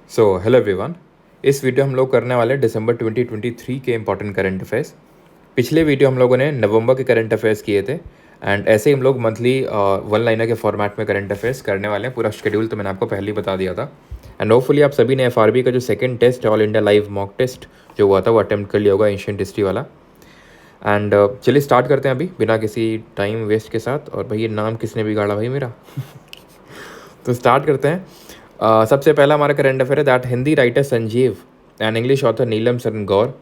Hello everyone. इस video हम लोग करने वाले हैं दिसंबर 2023 के इंपॉर्टेंट करंट अफेयर्स। पिछले वीडियो हम लोगों ने नवंबर के करंट अफेयर्स किए थे एंड ऐसे ही हम लोग मंथली वन लाइनर के फॉर्मेट में करंट अफेयर्स करने वाले हैं। पूरा शेड्यूल तो मैंने आपको पहले ही बता दिया था एंड होपफुली आप सभी ने एफआरबी का जो सेकंड टेस्ट है, all India live mock test जो हुआ था, वो अटेम्प्ट कर लिया होगा, एंशियंट हिस्ट्री वाला। एंड चलिए स्टार्ट करते हैं अभी बिना किसी टाइम वेस्ट के साथ। और भाई ये नाम किसने बिगाड़ा भाई मेरा तो स्टार्ट करते हैं। सबसे पहला हमारा करंट अफेयर है that Hindi writer Sanjeev and English author Neelam Sharan Gaur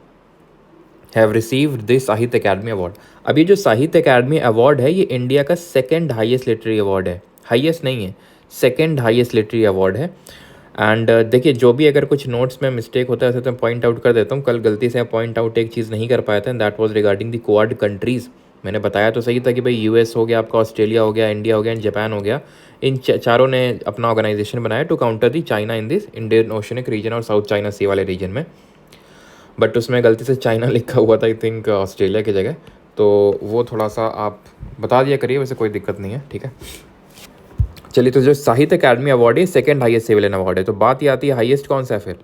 have received this Sahitya Akademi award. अब ये जो साहित्य अकेडमी अवार्ड है, ये इंडिया का सेकंड हाईएस्ट लिटरेरी अवार्ड है। हाईएस्ट नहीं है, सेकंड हाईएस्ट लिटरेरी अवार्ड है। एंड देखिए, जो भी अगर कुछ नोट्स में मिस्टेक होता है तो मैं पॉइंट आउट कर देता हूँ। कल गलती से पॉइंट आउट एक चीज़ नहीं कर पाया था, that was regarding the quad countries. मैंने बताया तो सही था कि भाई यूएस हो गया, आपका ऑस्ट्रेलिया हो गया, इंडिया हो गया एंड जापान हो गया। इन चारों ने अपना ऑर्गेनाइजेशन बनाया to counter the China in this Indian oceanic region और साउथ चाइना सी वाले रीजन में। बट उसमें गलती से चाइना लिखा हुआ था, आई थिंक ऑस्ट्रेलिया की जगह। तो वो थोड़ा सा आप बता दिया करिए, वैसे कोई दिक्कत नहीं है, ठीक है। चलिए, तो जो साहित्य अकादमी अवार्ड है सेकंड हाईएस्ट सिविलियन अवार्ड है। तो बात ये आती है हाईएस्ट कौन सा है, फिर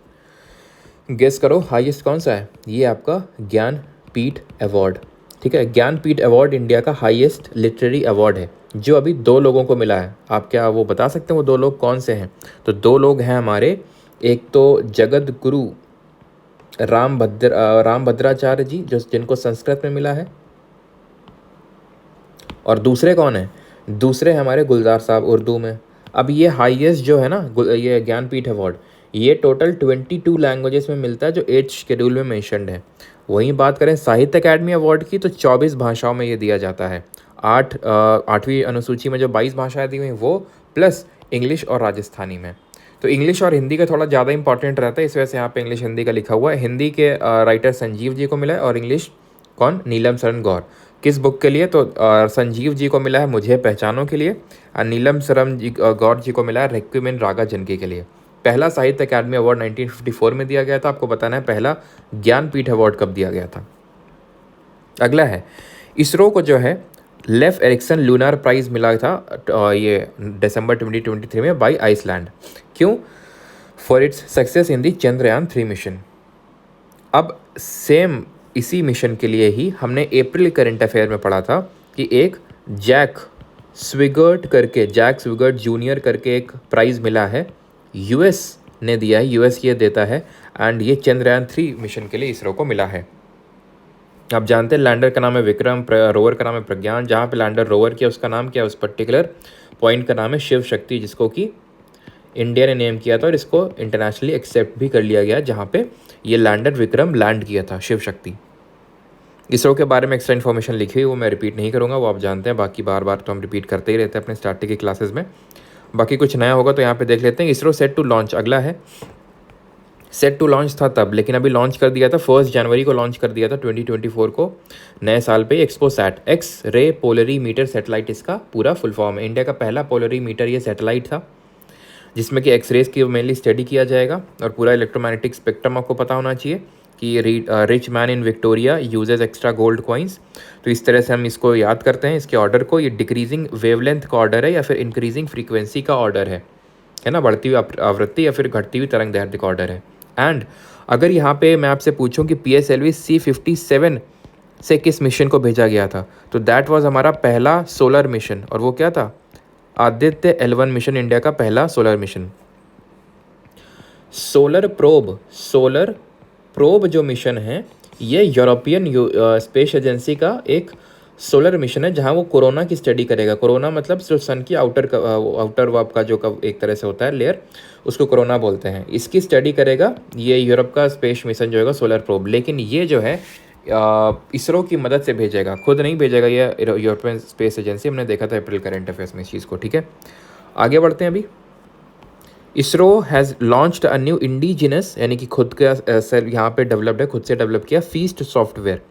गेस करो हाईएस्ट कौन सा है। ये आपका ज्ञानपीठ अवार्ड, ठीक है। ज्ञानपीठ अवार्ड इंडिया का हाईएस्ट लिटरेरी अवार्ड है, जो अभी दो लोगों को मिला है। आप क्या वो बता सकते हैं वो दो लोग कौन से हैं? तो दो लोग हैं हमारे, एक तो जगत गुरु राम भद्राचार्य जी, जो जिनको संस्कृत में मिला है, और दूसरे कौन है? दूसरे हमारे गुलजार साहब उर्दू में। अब ये हाईएस्ट जो है ना, ये ज्ञानपीठ अवार्ड, ये टोटल 22 लैंग्वेजेस में मिलता है, जो 8th शेड्यूल में मेंशन्ड है। वहीं बात करें साहित्य अकादमी अवार्ड की, तो 24 भाषाओं में ये दिया जाता है। 8वीं अनुसूची में जो 22 भाषाएं दी हुई वो, प्लस इंग्लिश और राजस्थानी में। तो इंग्लिश और हिंदी का थोड़ा ज़्यादा इंपॉर्टेंट रहता है, इस वजह से यहाँ पे इंग्लिश हिंदी का लिखा हुआ है। हिंदी के राइटर संजीव जी को मिला है और इंग्लिश कौन? नीलम शरण गौर। किस बुक के लिए? तो संजीव जी को मिला है मुझे पहचानों के लिए, और नीलम शरण जी गौर जी को मिला है रेक्विएम इन रागा जनकी के लिए। पहला साहित्य अकादमी अवार्ड 1954 में दिया गया था। आपको बताना है पहला ज्ञानपीठ अवार्ड कब दिया गया था। अगला है इसरो को जो है लेफ एरिक्सन लूनार प्राइज मिला था ये दिसंबर 2023 में बाय आइसलैंड। क्यों? For its success in the Chandrayaan 3 mission. अब सेम इसी मिशन के लिए ही हमने अप्रैल करंट अफेयर में पढ़ा था कि एक जैक स्विगर्ट जूनियर करके एक प्राइज़ मिला है, यूएस ने दिया है, यूएस ये देता है। एंड ये चंद्रयान 3 मिशन के लिए इसरो को मिला है। आप जानते हैं लैंडर का नाम है विक्रम, रोवर का नाम है प्रज्ञान। जहाँ पे लैंडर रोवर किया उसका नाम क्या है? उस पर्टिकुलर पॉइंट का नाम है शिव शक्ति, जिसको कि इंडिया ने नेम किया था और इसको इंटरनेशनली एक्सेप्ट भी कर लिया गया, जहाँ पे ये लैंडर विक्रम लैंड किया था, शिव शक्ति। इसरो के बारे में एक्स्ट्रा इन्फॉर्मेशन लिखी हुई, वो मैं रिपीट नहीं करूँगा, वो आप जानते हैं। बाकी बार बार तो हम रिपीट करते ही रहते हैं अपने स्टार्टिंग की क्लासेस में। बाकी कुछ नया होगा तो यहाँ पे देख लेते हैं। इसरो सेट टू लॉन्च, अगला है सेट टू लॉन्च था तब, लेकिन अभी लॉन्च कर दिया था 1 जनवरी को लॉन्च कर दिया था 2024 को, नए साल पे। XPoSat, X ray polarimeter satellite इसका पूरा फुल फॉर्म है। इंडिया का पहला पोलरीमीटर ये सैटेलाइट था, जिसमें कि एक्सरेज की मेनली स्टडी किया जाएगा और पूरा इलेक्ट्रोमैग्नेटिक स्पेक्ट्रम आपको पता होना चाहिए कि rich man in Victoria uses extra gold coins. तो इस तरह से हम इसको याद करते हैं, इसके ऑर्डर को। ये डिक्रीजिंग वेवलेंथ का ऑर्डर है या फिर इंक्रीजिंग फ्रीक्वेंसी का ऑर्डर है ना, बढ़ती हुई आवृत्ति या फिर घटती हुई तरंग दैर्ध्य का ऑर्डर है। एंड अगर यहाँ पे मैं आपसे पूछूं कि PSLV C57 से किस मिशन को भेजा गया था, तो दैट वाज हमारा पहला सोलर मिशन, और वो क्या था? आदित्य L1 मिशन, इंडिया का पहला सोलर मिशन। सोलर प्रोब जो मिशन है, ये यूरोपियन स्पेस एजेंसी का एक सोलर मिशन है, जहाँ वो कोरोना की स्टडी करेगा। कोरोना मतलब जो सन की आउटर वाप का जो एक तरह से होता है लेयर, उसको कोरोना बोलते हैं। इसकी स्टडी करेगा ये यूरोप का स्पेस मिशन जो होगा सोलर प्रोब। लेकिन ये जो है इसरो की मदद से भेजेगा, खुद नहीं भेजेगा, ये यूरोपियन स्पेस एजेंसी। हमने देखा था अप्रैल करंट अफेयर्स में इस चीज़ को, ठीक है। आगे बढ़ते हैं अभी। ISRO has launched a new indigenous, यानी कि खुद का सेल यहाँ पे डेवलप्ड है, खुद से डेवलप किया फीस्ट सॉफ्टवेयर।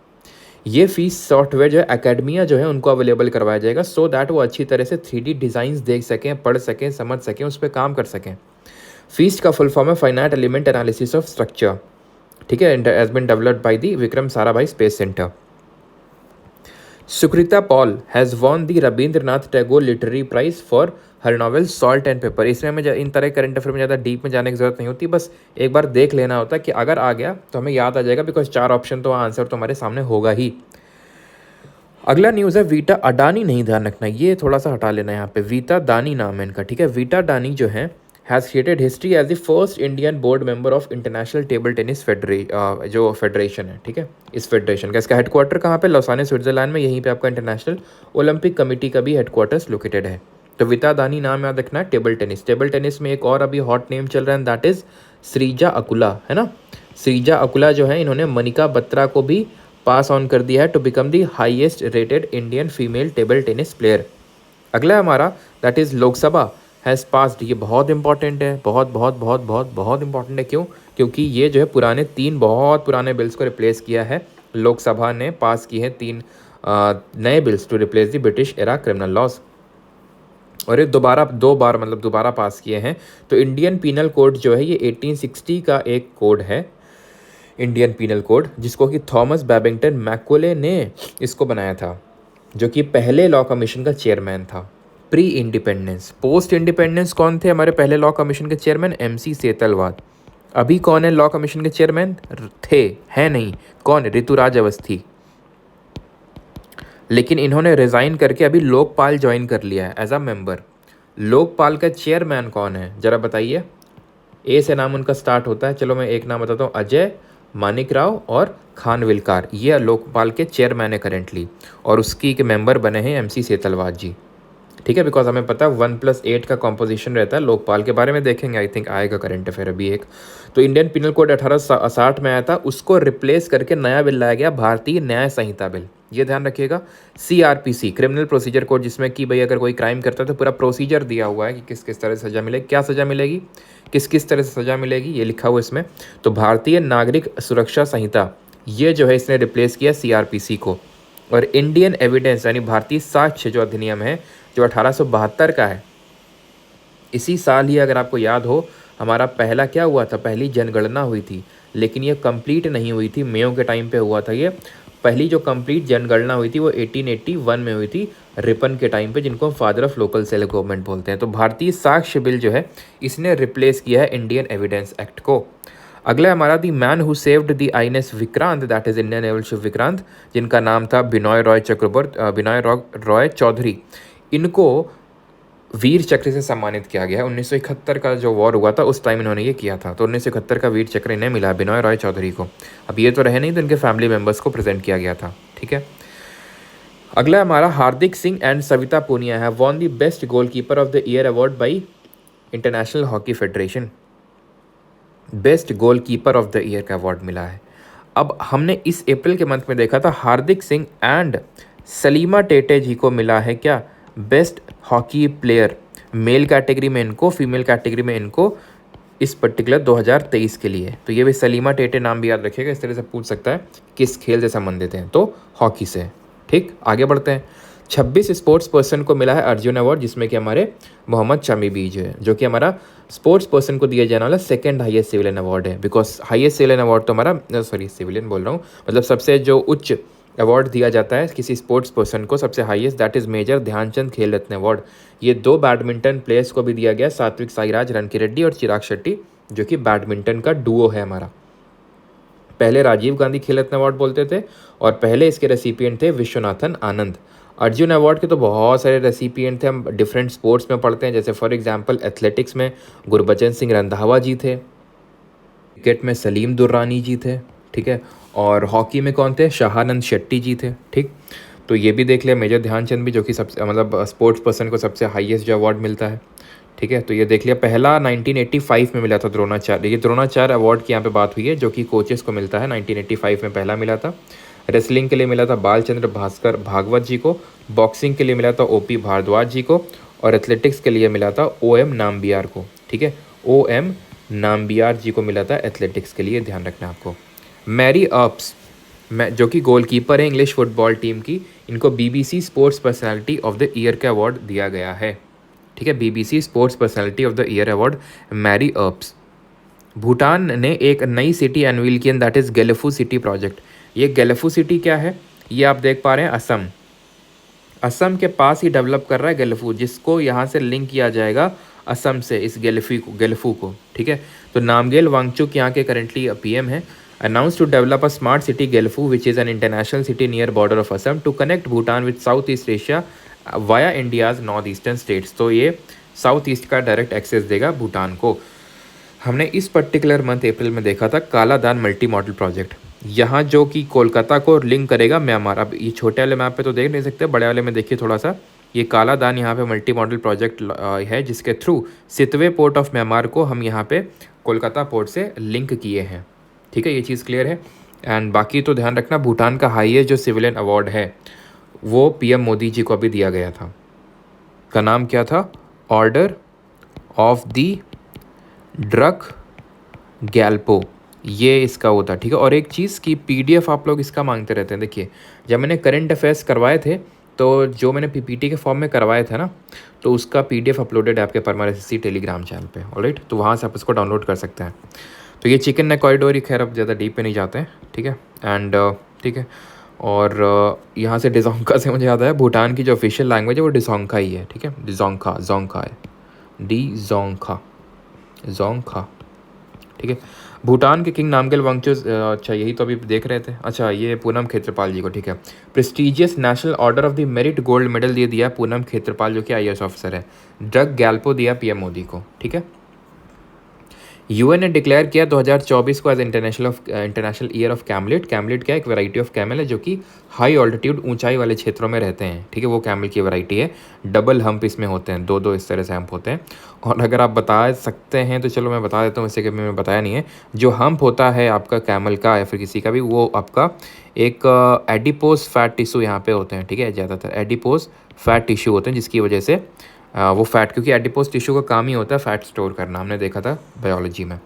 ये फीस सॉफ्टवेयर जो है एकेडमिया जो है उनको अवेलेबल करवाया जाएगा, सो दैट वो अच्छी तरह से 3D डिज़ाइंस देख सकें, पढ़ सकें, समझ सकें, उस पर काम कर सकें। फीस्ट का फुल फॉर्म है finite element analysis of structure, ठीक है, has been developed by the Vikram Sarabhai space centre. Sukrita Paul has won the Rabindranath Tagore literary prize for her novel salt and pepper. इसमें हमें इन तरह करंट अफेयर में ज़्यादा डीप में जाने की जरूरत नहीं होती, बस एक बार देख लेना होता है कि अगर आ गया तो हमें याद आ जाएगा, बिकॉज 4 ऑप्शन तो आंसर तो हमारे सामने होगा ही। अगला न्यूज़ है वीटा अडानी, नहीं ध्यान रखना, ये थोड़ा सा हटा लेना यहाँ पे, वीटा दानी नाम है इनका, ठीक है। वीटा दानी जो है has created history as the first Indian board member of international table tennis जो फेडरेशन है, ठीक है। इस फेडरेशन का इसका हेडक्वार्टर कहाँ पे, लौसाने स्विट्जरलैंड में, यहीं पे आपका इंटरनेशनल ओलंपिक कमेटी का भी हेडक्वार्टर्स लोकेटेड है। तो वीटा दानी नाम याद रखना है। टेबल टेनिस में एक और अभी हॉट नेम चल रहा है, दैट इज श्रीजा अकुला, है ना। श्रीजा अकुला जो है, इन्होंने मनिका बत्रा को भी पास ऑन कर दिया है to become the highest rated Indian female table tennis player. अगला हमारा that is Lok Sabha has passed, ये बहुत इंपॉर्टेंट है, बहुत बहुत बहुत बहुत बहुत इंपॉर्टेंट है। क्यों? क्योंकि ये जो है पुराने 3 बहुत पुराने बिल्स को रिप्लेस किया है। लोकसभा ने पास की है 3 नए bills to replace the British era criminal laws, और ये दोबारा पास किए हैं। तो इंडियन पीनल कोड जो है ये 1860 का एक कोड है, इंडियन पीनल कोड, जिसको कि थॉमस बैबिंगटन मैकोले ने इसको बनाया था, जो कि पहले लॉ कमीशन का चेयरमैन था प्री इंडिपेंडेंस। पोस्ट इंडिपेंडेंस कौन थे हमारे पहले लॉ कमीशन के चेयरमैन? MC सेतलवाद। अभी कौन है लॉ कमीशन के चेयरमैन? है नहीं, कौन? ऋतुराज अवस्थी। लेकिन इन्होंने रिज़ाइन करके अभी लोकपाल ज्वाइन कर लिया है एज अ मेंबर। लोकपाल का चेयरमैन कौन है जरा बताइए? ए से नाम उनका स्टार्ट होता है, चलो मैं एक नाम बताता हूँ, अजय मानिक राव और खानविलकार, ये लोकपाल के चेयरमैन है करेंटली, और उसकी के मेंबर बने हैं MC सेतलवाद जी, ठीक है। बिकॉज हमें पता है 1+8 का कॉम्पोजिशन रहता है। लोकपाल के बारे में देखेंगे, आई थिंक आएगा करंट अफेयर अभी एक। तो इंडियन पिनल कोड 1860 में आया था, उसको रिप्लेस करके नया बिल लाया गया, भारतीय न्याय संहिता बिल, ये ध्यान रखिएगा। CRPC क्रिमिनल प्रोसीजर कोड, जिसमें कि भाई अगर कोई क्राइम करता है तो पूरा प्रोसीजर दिया हुआ है कि किस किस तरह से सज़ा मिलेगी, क्या सज़ा मिलेगी, किस किस तरह से सज़ा मिलेगी, ये लिखा हुआ इसमें। तो भारतीय नागरिक सुरक्षा संहिता, ये जो है इसने रिप्लेस किया CRPC को। और इंडियन एविडेंस यानी भारतीय साक्ष्य जो अधिनियम है, जो 1872 का है, इसी साल ही अगर आपको याद हो हमारा पहला क्या हुआ था, पहली जनगणना हुई थी, लेकिन ये कंप्लीट नहीं हुई थी, मेयो के टाइम पे हुआ था ये। पहली जो कंप्लीट जनगणना हुई थी वो 1881 में हुई थी, रिपन के टाइम पे, जिनको हम father of local self government बोलते हैं। तो भारतीय साक्ष्य बिल जो है इसने रिप्लेस किया है इंडियन एविडेंस एक्ट को। अगला हमारा the man who saved the INS Vikrant, that is Indian naval ship Vikrant, जिनका नाम था बिनॉय रॉय चौधरी। इनको वीर चक्र से सम्मानित किया गया है। 1971 का जो वॉर हुआ था उस टाइम इन्होंने ये किया था, तो 1971 का वीर चक्र इन्हें मिला बिनॉय रॉय चौधरी को। अब ये तो रहे नहीं, तो इनके फैमिली मेम्बर्स को प्रेजेंट किया गया था, ठीक है। अगला हमारा हार्दिक सिंह एंड सविता पूनिया है von the best goalkeeper of the year award by international hockey federation. Best goalkeeper of the year का अवार्ड मिला है। अब हमने इस अप्रैल के मंथ में देखा था हार्दिक सिंह एंड सलीमा टेटे जी को मिला है क्या, best hockey player, male category में इनको, फीमेल कैटेगरी में इनको, इस पर्टिकुलर 2023 के लिए। तो ये भी सलीमा टेटे नाम भी याद रखिएगा, इस तरह से पूछ सकता है किस खेल से संबंधित हैं, तो हॉकी से। ठीक, आगे बढ़ते हैं। 26 स्पोर्ट्स पर्सन को मिला है अर्जुन अवार्ड, जिसमें कि हमारे मोहम्मद शमी भी जो है, जो कि हमारा स्पोर्ट्स पर्सन को दिया जाने वाला सेकंड हाईएस्ट सिविलियन अवार्ड है। बिकॉज हाईएस्ट सिविलियन अवार्ड तो हमारा सिविलियन बोल रहा हूँ, मतलब सबसे जो उच्च अवार्ड दिया जाता है किसी स्पोर्ट्स पर्सन को, सबसे हाईएस्ट, that is Major Dhyan Chand Khel Ratna award. ये 2 बैडमिंटन प्लेयर्स को भी दिया गया, सात्विक साईराज रनकी और चिराग शेट्टी, जो कि बैडमिंटन का डुओ है हमारा। पहले राजीव गांधी खेल रत्न अवार्ड बोलते थे, और पहले इसके रेसिपिएंट थे विश्वनाथन आनंद। अर्जुन अवार्ड के तो बहुत सारे रेसिपिएंट थे, हम डिफरेंट स्पोर्ट्स में पढ़ते हैं, जैसे फॉर एग्जांपल एथलेटिक्स में गुरबचन सिंह रंधावा जी थे, क्रिकेट में सलीम दुर्रानी जी थे, ठीक है, और हॉकी में कौन थे, शाहानंद शेट्टी जी थे। ठीक, तो ये भी देख लिया, मेजर ध्यानचंद भी, जो कि सबसे मतलब स्पोर्ट्स पर्सन को सबसे हाईएस्ट जो अवार्ड मिलता है। ठीक है, तो ये देख लिया। पहला 1985 में मिला था द्रोणाचार्य, ये द्रोणाचार्य अवार्ड की यहाँ पे बात हुई है, जो कि कोचेस को मिलता है। 1985 में पहला मिला था। रेसलिंग के लिए मिला था बालचंद्र भास्कर भागवत जी को, बॉक्सिंग के लिए मिला था OP भारद्वाज जी को, और एथलेटिक्स के लिए मिला था OM नाम्बियार को। ठीक है, OM नाम्बियार जी को मिला था एथलेटिक्स के लिए, ध्यान रखना आपको। मैरी अर्प्स, जो कि गोलकीपर है इंग्लिश फुटबॉल टीम की, इनको BBC sports personality of the year का अवार्ड दिया गया है। ठीक है, BBC sports personality of the year award Mary Earps. Bhutan ने एक नई सिटी अनवील की, that is Gelephu city project. ये गेलेफू सिटी क्या है, ये आप देख पा रहे हैं, असम। असम के पास ही डेवलप कर रहा है गेलेफू, जिसको यहाँ से लिंक किया जाएगा असम से इस गेलेफू को, ठीक है। तो नामगेल वांगचुक यहाँ के करेंटली पीएम है। Announce to develop a smart city Gelephu which is an international city near border of Assam to connect Bhutan with South East Asia via India's north eastern states. तो ये साउथ ईस्ट का डायरेक्ट एक्सेस देगा भूटान को। हमने इस particular month अप्रैल में देखा था काला दान मल्टी मॉडल प्रोजेक्ट, यहाँ जो कि कोलकाता को लिंक करेगा म्यांमार। अब ये छोटे वाले मैप पे तो देख नहीं सकते, बड़े वाले में देखिए थोड़ा सा, ये काला दान यहाँ पे मल्टी मॉडल प्रोजेक्ट है, जिसके through Sittwe port of Myanmar को हम यहाँ पे कोलकाता पोर्ट से लिंक किए हैं, ठीक है। ये चीज़ क्लियर है। एंड बाकी तो ध्यान रखना, भूटान का हाईएस्ट जो सिविलियन अवार्ड है वो पीएम मोदी जी को अभी दिया गया था, का नाम क्या था, order of the drug Gyalpo, ये इसका होता, ठीक है। और एक चीज़ की पीडीएफ आप लोग इसका मांगते रहते हैं। देखिए जब मैंने करंट अफेयर्स करवाए थे, तो जो मैंने पीपीटी के फॉर्म में करवाए थे ना, तो उसका पीडीएफ अपलोडेड है आपके परमार एसएससी टेलीग्राम चैनल पे, ऑलराइट। तो वहाँ से आप इसको डाउनलोड कर सकते हैं। तो ये चिकन नेक कॉरिडोर, खैर अब ज़्यादा डीप पे नहीं जाते हैं, ठीक है। एंड ठीक है। और यहाँ से डिजोंका से मुझे याद आया, भूटान की जो ऑफिशियल लैंग्वेज है वो डिजोंका ही है, ठीक है। डिजोंका, जोंका है, डिजोंका, जोंका, ठीक है। भूटान के किंग नामग्याल वांगचुक, अच्छा यही तो अभी देख रहे थे, अच्छा ये पूनम खेत्रपाल जी को, ठीक है। Prestigious national order of the merit gold medal दे दिया पूनम खेत्रपाल जो कि आईएएस ऑफिसर है। ड्रग गैल्पो दिया पीएम मोदी को, ठीक है। यूएन ने डिक्लेयर किया 2024 को एज इंटरनेशनल ईयर ऑफ कैमलिट। कैमलिट क्या है, एक वैरायटी ऑफ कैमल है जो कि हाई ऑल्टीट्यूड ऊंचाई वाले क्षेत्रों में रहते हैं, ठीक है। वो कैमल की वैरायटी है, डबल हम्प इसमें होते हैं, दो इस तरह से हम्प होते हैं। और अगर आप बता सकते हैं तो चलो मैं बता देता हूँ, वैसे कि मैंने बताया नहीं है। जो हम्प होता है आपका कैमल का या फिर किसी का भी, वो आपका एक एडिपोज फैट टिश्यू यहाँ पे होते हैं, ठीक है। ज़्यादातर एडिपोज फैट टिश्यू होते हैं, जिसकी वजह से वो फैट, क्योंकि एडिपोज टिश्यू का काम ही होता है फैट स्टोर करना, हमने देखा था बायोलॉजी में।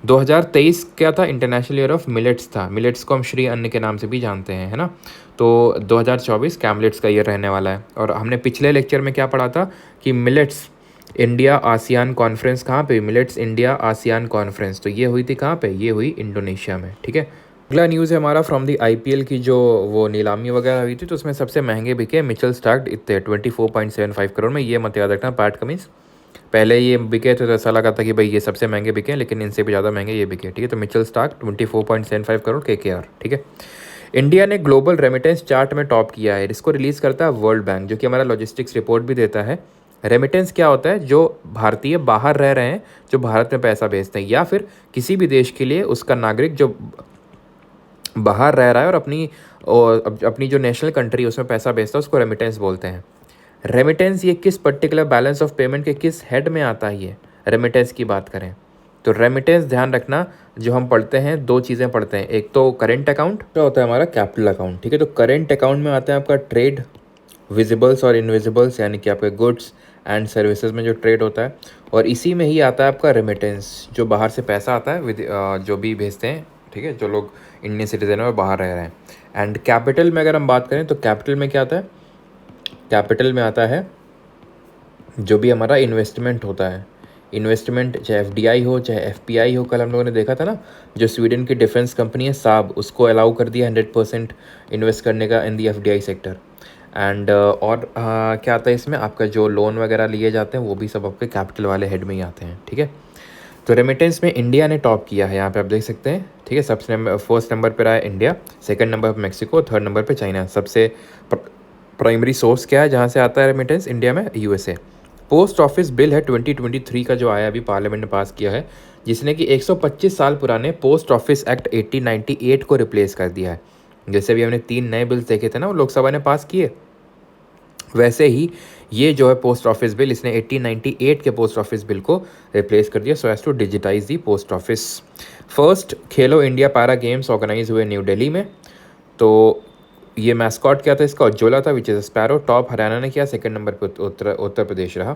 2023 क्या था, इंटरनेशनल ईयर ऑफ मिलेट्स था। मिलेट्स को हम श्री अन्न के नाम से भी जानते हैं, है ना। तो 2024 कैमलेट्स का ईयर रहने वाला है। और हमने पिछले लेक्चर में क्या पढ़ा था कि मिलेट्स इंडिया आसियान कॉन्फ्रेंस कहाँ पे, मिलेट्स इंडिया आसियान कॉन्फ्रेंस, तो ये हुई थी कहाँ पे, ये हुई इंडोनेशिया में, ठीक है। अगला न्यूज़ है हमारा फ्रॉम दी आईपीएल की जो वो नीलामी वगैरह हुई थी, तो उसमें सबसे महंगे बिके मिचेल स्टार्क इतने 24.75 करोड़ में। ये मत याद रखना पैट कमिंस, पहले ये बिके थे तो ऐसा लगा था कि भाई ये सबसे महंगे बिके, लेकिन इनसे भी ज़्यादा महंगे ये बिके, ठीक है। तो मिचेल स्टार्क 24.75 करोड़ केकेआर, ठीक है। इंडिया ने ग्लोबल रेमिटेंस चार्ट में टॉप किया है, इसको रिलीज़ करता है वर्ल्ड बैंक, जो कि हमारा लॉजिस्टिक्स रिपोर्ट भी देता है। रेमिटेंस क्या होता है, जो भारतीय बाहर रह रहे हैं, जो भारत में पैसा भेजते हैं, या फिर किसी भी देश के लिए उसका नागरिक जो बाहर रह रहा है और अपनी जो नेशनल कंट्री है उसमें पैसा भेजता है, उसको रेमिटेंस बोलते हैं। रेमिटेंस ये किस पर्टिकुलर बैलेंस ऑफ पेमेंट के किस हेड में आता है, ये रेमिटेंस की बात करें तो रेमिटेंस ध्यान रखना, जो हम पढ़ते हैं दो चीज़ें पढ़ते हैं, एक तो करेंट अकाउंट, क्या होता है हमारा कैपिटल अकाउंट, ठीक है। तो करेंट अकाउंट में आता है आपका ट्रेड, विजिबल्स और इनविजिबल्स, यानी कि आपके गुड्स एंड सर्विसेज में जो ट्रेड होता है, और इसी में ही आता है आपका रेमिटेंस, जो बाहर से पैसा आता है जो भी भेजते हैं, ठीक है, जो लोग इंडियन सिटीजन है और बाहर रह रहे हैं। एंड कैपिटल में अगर हम बात करें तो कैपिटल में क्या आता है, कैपिटल में आता है जो भी हमारा इन्वेस्टमेंट होता है, इन्वेस्टमेंट चाहे एफडीआई हो चाहे एफपीआई हो। कल हम लोगों ने देखा था ना, जो स्वीडन की डिफेंस कंपनी है साब, उसको अलाउ कर दिया 100% इन्वेस्ट करने का इन दी एफडीआई सेक्टर। एंड क्या आता है इसमें, आपका जो लोन वगैरह लिए जाते हैं वो भी सब आपके कैपिटल वाले हेड में ही आते हैं, ठीक है। तो रेमिटेंस में इंडिया ने टॉप किया है, यहाँ पे आप देख सकते हैं, ठीक है। सबसे फर्स्ट नंबर पर आया इंडिया, सेकंड नंबर पर मैक्सिको, थर्ड नंबर पे चाइना। सबसे प्राइमरी सोर्स क्या है जहाँ से आता है रेमिटेंस इंडिया में, यूएसए। पोस्ट ऑफिस बिल है 2023 का जो आया, अभी पार्लियामेंट ने पास किया है, जिसने कि 125 साल पुराने पोस्ट ऑफिस एक्ट 1898 को रिप्लेस कर दिया है। जैसे भी हमने 3 नए बिल्स देखे थे ना, वो लोकसभा ने पास किए, वैसे ही ये जो है पोस्ट ऑफिस बिल, इसने 1898 के पोस्ट ऑफिस बिल को रिप्लेस कर दिया, so as to digitise the post office. First Khelo India para games organise हुए न्यू दिल्ली में। तो ये मैस्कॉट क्या था इसका, उज्ज्वला था, which is sparrow. Top Haryana ने किया, सेकंड नंबर पर उत्तर प्रदेश रहा।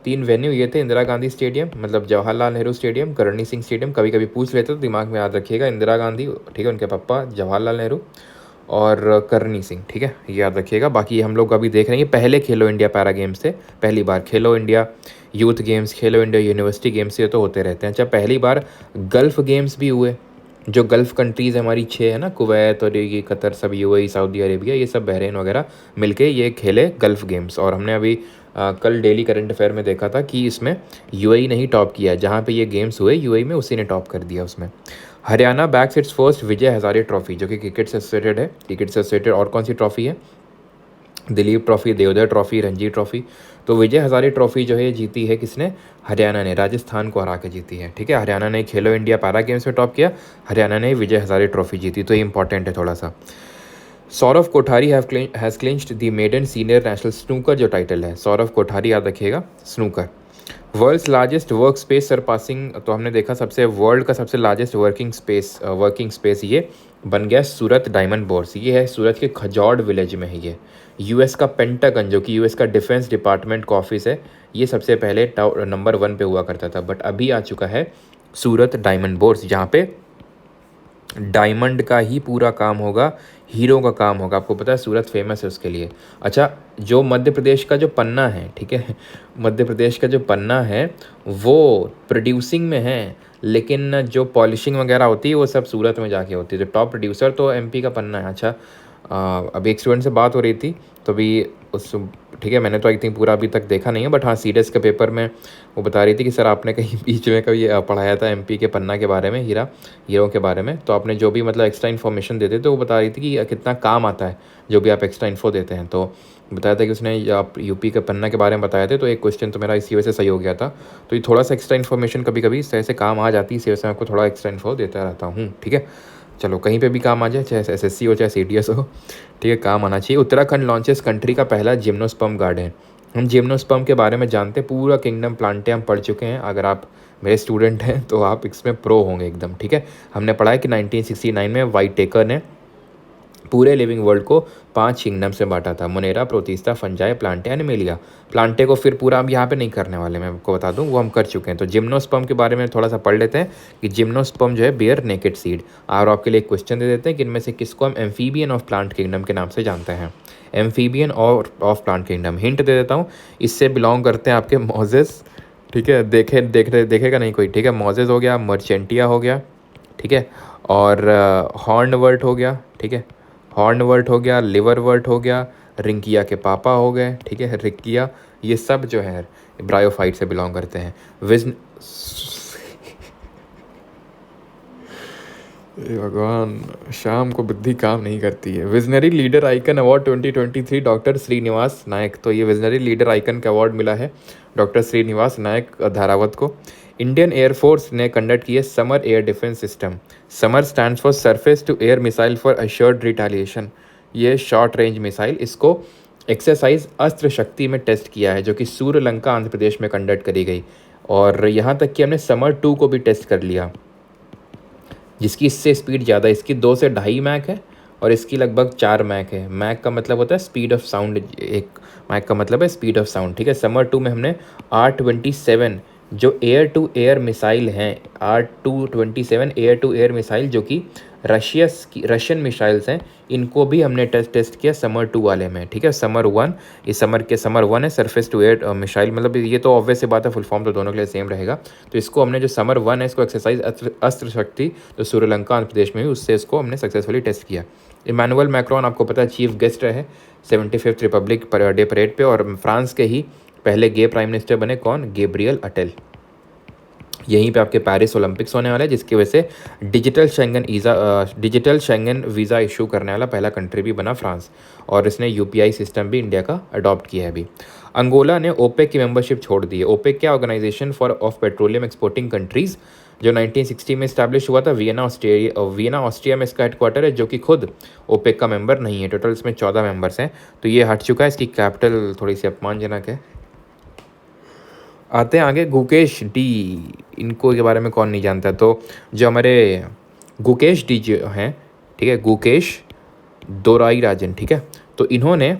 3 वेन्यू ये थे, इंदिरा गांधी स्टेडियम, मतलब जवाहरलाल नेहरू स्टेडियम, करणी सिंह स्टेडियम, कभी कभी पूछ लेते तो दिमाग में याद रखिएगा, इंदिरा गांधी, ठीक है, उनके पापा जवाहरलाल नेहरू, और करणी सिंह, ठीक है, ये याद रखिएगा। बाकी हम लोग अभी देख रहे हैं, पहले खेलो इंडिया पैरा गेम्स थे, पहली बार खेलो इंडिया यूथ गेम्स, खेलो इंडिया यूनिवर्सिटी गेम्स, ये तो होते रहते हैं। अच्छा, पहली बार गल्फ गेम्स भी हुए, जो गल्फ़ कंट्रीज़ हमारी 6 है ना, कुवैत और ये कतर, सब यूएई, सऊदी अरेबिया, ये सब बहरीन वगैरह मिलके ये खेले गल्फ़ गेम्स। और हमने अभी कल डेली करंट अफेयर में देखा था कि इसमें यूएई ने ही टॉप किया है, जहाँ पे ये गेम्स हुए यूएई में उसी ने टॉप कर दिया उसमें। Haryana bags its first Vijay Hazare trophy, जो कि क्रिकेट से एसोसिएटेड है। क्रिकेट से एसोसिएटेड और कौन सी ट्रॉफी है? Dilip trophy, Deodhar trophy, Ranji trophy. तो विजय हज़ारे ट्रॉफी जो है ये जीती है किसने? हरियाणा ने, राजस्थान को हरा के जीती है। ठीक है, हरियाणा ने खेलो इंडिया पैरा गेम्स में टॉप किया, हरियाणा ने विजय हज़ारे ट्रॉफी जीती, तो ये इंपॉर्टेंट है थोड़ा सा। Saurav Kothari has clinched the maiden senior national snooker जो टाइटल है, सौरव कोठारी याद रखिएगा, snooker. World's largest work space surpassing, तो हमने देखा सबसे वर्ल्ड का सबसे लार्जेस्ट वर्किंग स्पेस ये बन गया सूरत डायमंड बोर्स। ये है सूरत के खजौड़ विलेज में है ये। यूएस का पेंटागन, जो कि यूएस का डिफेंस डिपार्टमेंट का ऑफिस है, ये सबसे पहले नंबर 1 पे हुआ करता था, बट अभी आ चुका है सूरत डायमंड बोर्स, जहाँ पे डायमंड का ही पूरा काम होगा, हीरो का काम होगा। आपको पता है सूरत फेमस है उसके लिए। अच्छा, जो मध्य प्रदेश का जो पन्ना है, ठीक है, मध्य प्रदेश का जो पन्ना है वो प्रोड्यूसिंग में है, लेकिन जो पॉलिशिंग वगैरह होती है वो सब सूरत में जाके होती है। जो टॉप प्रोड्यूसर तो एमपी का पन्ना है। अच्छा, अभी एक स्टूडेंट से बात हो रही थी, तो अभी उस, ठीक है, मैंने तो आई थिंक पूरा अभी तक देखा नहीं है, बट हाँ सीडीएस के पेपर में वो बता रही थी कि सर आपने कहीं बीच में कभी पढ़ाया था एमपी के पन्ना के बारे में, हीरो के बारे में, तो आपने जो भी मतलब एक्स्ट्रा इन्फॉर्मेशन देते तो वो बता रही थी कि कितना काम आता है जो भी आप एक्स्ट्रा इन्फो देते हैं। तो बताया था कि उसने आप यूपी के पन्ना के बारे में बताए थे, तो एक क्वेश्चन तो मेरा इसी वजह से सही हो गया था। तो ये थोड़ा सा एक्स्ट्रा इन्फॉर्मेशन कभी कभी सही से काम आ जाती है, इसी वजह से मैं आपको थोड़ा एक्स्ट्रा इन्फो देता रहता हूँ। ठीक है, चलो कहीं पे भी काम आ जाए, चाहे एसएससी हो चाहे सीडीएस हो, ठीक है, काम आना चाहिए। उत्तराखंड लॉन्चेस कंट्री का पहला जिम्नोस्पर्म गार्डन। हम जिम्नोस्पर्म के बारे में जानते हैं, पूरा किंगडम प्लांटे हम पढ़ चुके हैं। अगर आप मेरे स्टूडेंट हैं तो आप इसमें प्रो होंगे एकदम। ठीक है, हमने पढ़ा है कि 1969 में वाइट टेकर ने पूरे लिविंग वर्ल्ड को 5 किंगडम से बांटा था, Monera, protista, fungi, Plantae, animalia. Plantae को फिर पूरा हम यहाँ पे नहीं करने वाले, मैं आपको बता दूं, वो हम कर चुके हैं। तो जिम्नोस्पर्म के बारे में थोड़ा सा पढ़ लेते हैं कि जिम्नोस्पर्म जो है बेयर नेकेड सीड। और आपके लिए एक क्वेश्चन दे देते हैं कि इनमें से किसको हम एम्फीबियन ऑफ प्लांट किंगडम के नाम से जानते हैं। एम्फीबियन और ऑफ प्लांट किंगडम, हिंट दे देता हूँ, इससे बिलोंग करते हैं आपके मोजेस। ठीक है, देखेगा नहीं कोई। ठीक है, मोजेस हो गया, मर्चेंटिया हो गया, ठीक है, और हॉर्नवर्ट हो गया, ठीक है, हॉर्नवर्ट हो गया, लिवरवर्ट हो गया, रिंकिया के पापा हो गए, ठीक है, रिक्किया, ये सब जो है ब्रायोफाइट से बिलोंग करते हैं। भगवान, शाम को बुद्धि काम नहीं करती है। Visionary leader icon award 2023 doctor Srinivas Nayak. तो ये विजनरी लीडर आइकन का अवार्ड मिला है डॉक्टर श्रीनिवास नायक धारावत को। इंडियन एयरफोर्स ने कंडक्ट किए SAMAR air defence system. SAMAR stands for surface to air missile for assured retaliation. ये शॉर्ट रेंज मिसाइल, इसको एक्सरसाइज अस्त्र शक्ति में टेस्ट किया है, जो कि सूर्यलंका आंध्र प्रदेश में कंडक्ट करी गई। और यहाँ तक कि हमने समर 2 को भी टेस्ट कर लिया, जिसकी इससे स्पीड ज़्यादा है। इसकी 2 से 2.5 मैक है और इसकी लगभग 4 मैक है। मैक का मतलब होता है स्पीड ऑफ साउंड, एक मैक का मतलब है स्पीड ऑफ साउंड। ठीक है, समर 2 में हमने R-27 जो एयर टू एयर मिसाइल हैं, R-227 air to air missile, जो कि रशियन मिसाइल्स हैं, इनको भी हमने टेस्ट किया समर 2 वाले में। ठीक है, समर 1, ये समर 1 है, सरफेस टू एयर मिसाइल, मतलब ये तो ऑब्वियस सी बात है, फुल फॉर्म तो दोनों के लिए सेम रहेगा। तो इसको हमने जो समर 1 है, इसको एक्सरसाइज अस्त्र शक्ति जो श्रीलंका आंध्र प्रदेश में हुई, उससे इसको हमने सक्सेसफुली टेस्ट किया। इमैनुअल मैक्रोन आपको पता है चीफ गेस्ट रहे 75th रिपब्लिक डे परेड पे, और फ्रांस के ही पहले गे प्राइम मिनिस्टर बने कौन? गैब्रियल अटेल। यहीं पे आपके पेरिस ओलंपिक्स होने वाला है, जिसकी वजह से डिजिटल शेंगन वीज़ा इशू करने वाला पहला कंट्री भी बना फ्रांस, और इसने यूपीआई सिस्टम भी इंडिया का अडॉप्ट किया है अभी। अंगोला ने ओपेक की मेंबरशिप छोड़ दी है। ओपेक क्या? Organisation for of petroleum exporting countries, जो 1960 में इस्टेब्लिश हुआ था। वियना ऑस्ट्रिया में इसका हेडक्वार्टर है, जो कि खुद ओपेक का मेंबर नहीं है। टोटल इसमें 14 मेंबर्स हैं, तो ये हट चुका है। इसकी कैपिटल थोड़ी सी अपमानजनक है। आते हैं आगे, गुकेश डी, इनको के बारे में कौन नहीं जानता। तो जो हमारे गुकेश डी जो हैं, ठीक है, गुकेश दोराईराजन, ठीक है, तो इन्होंने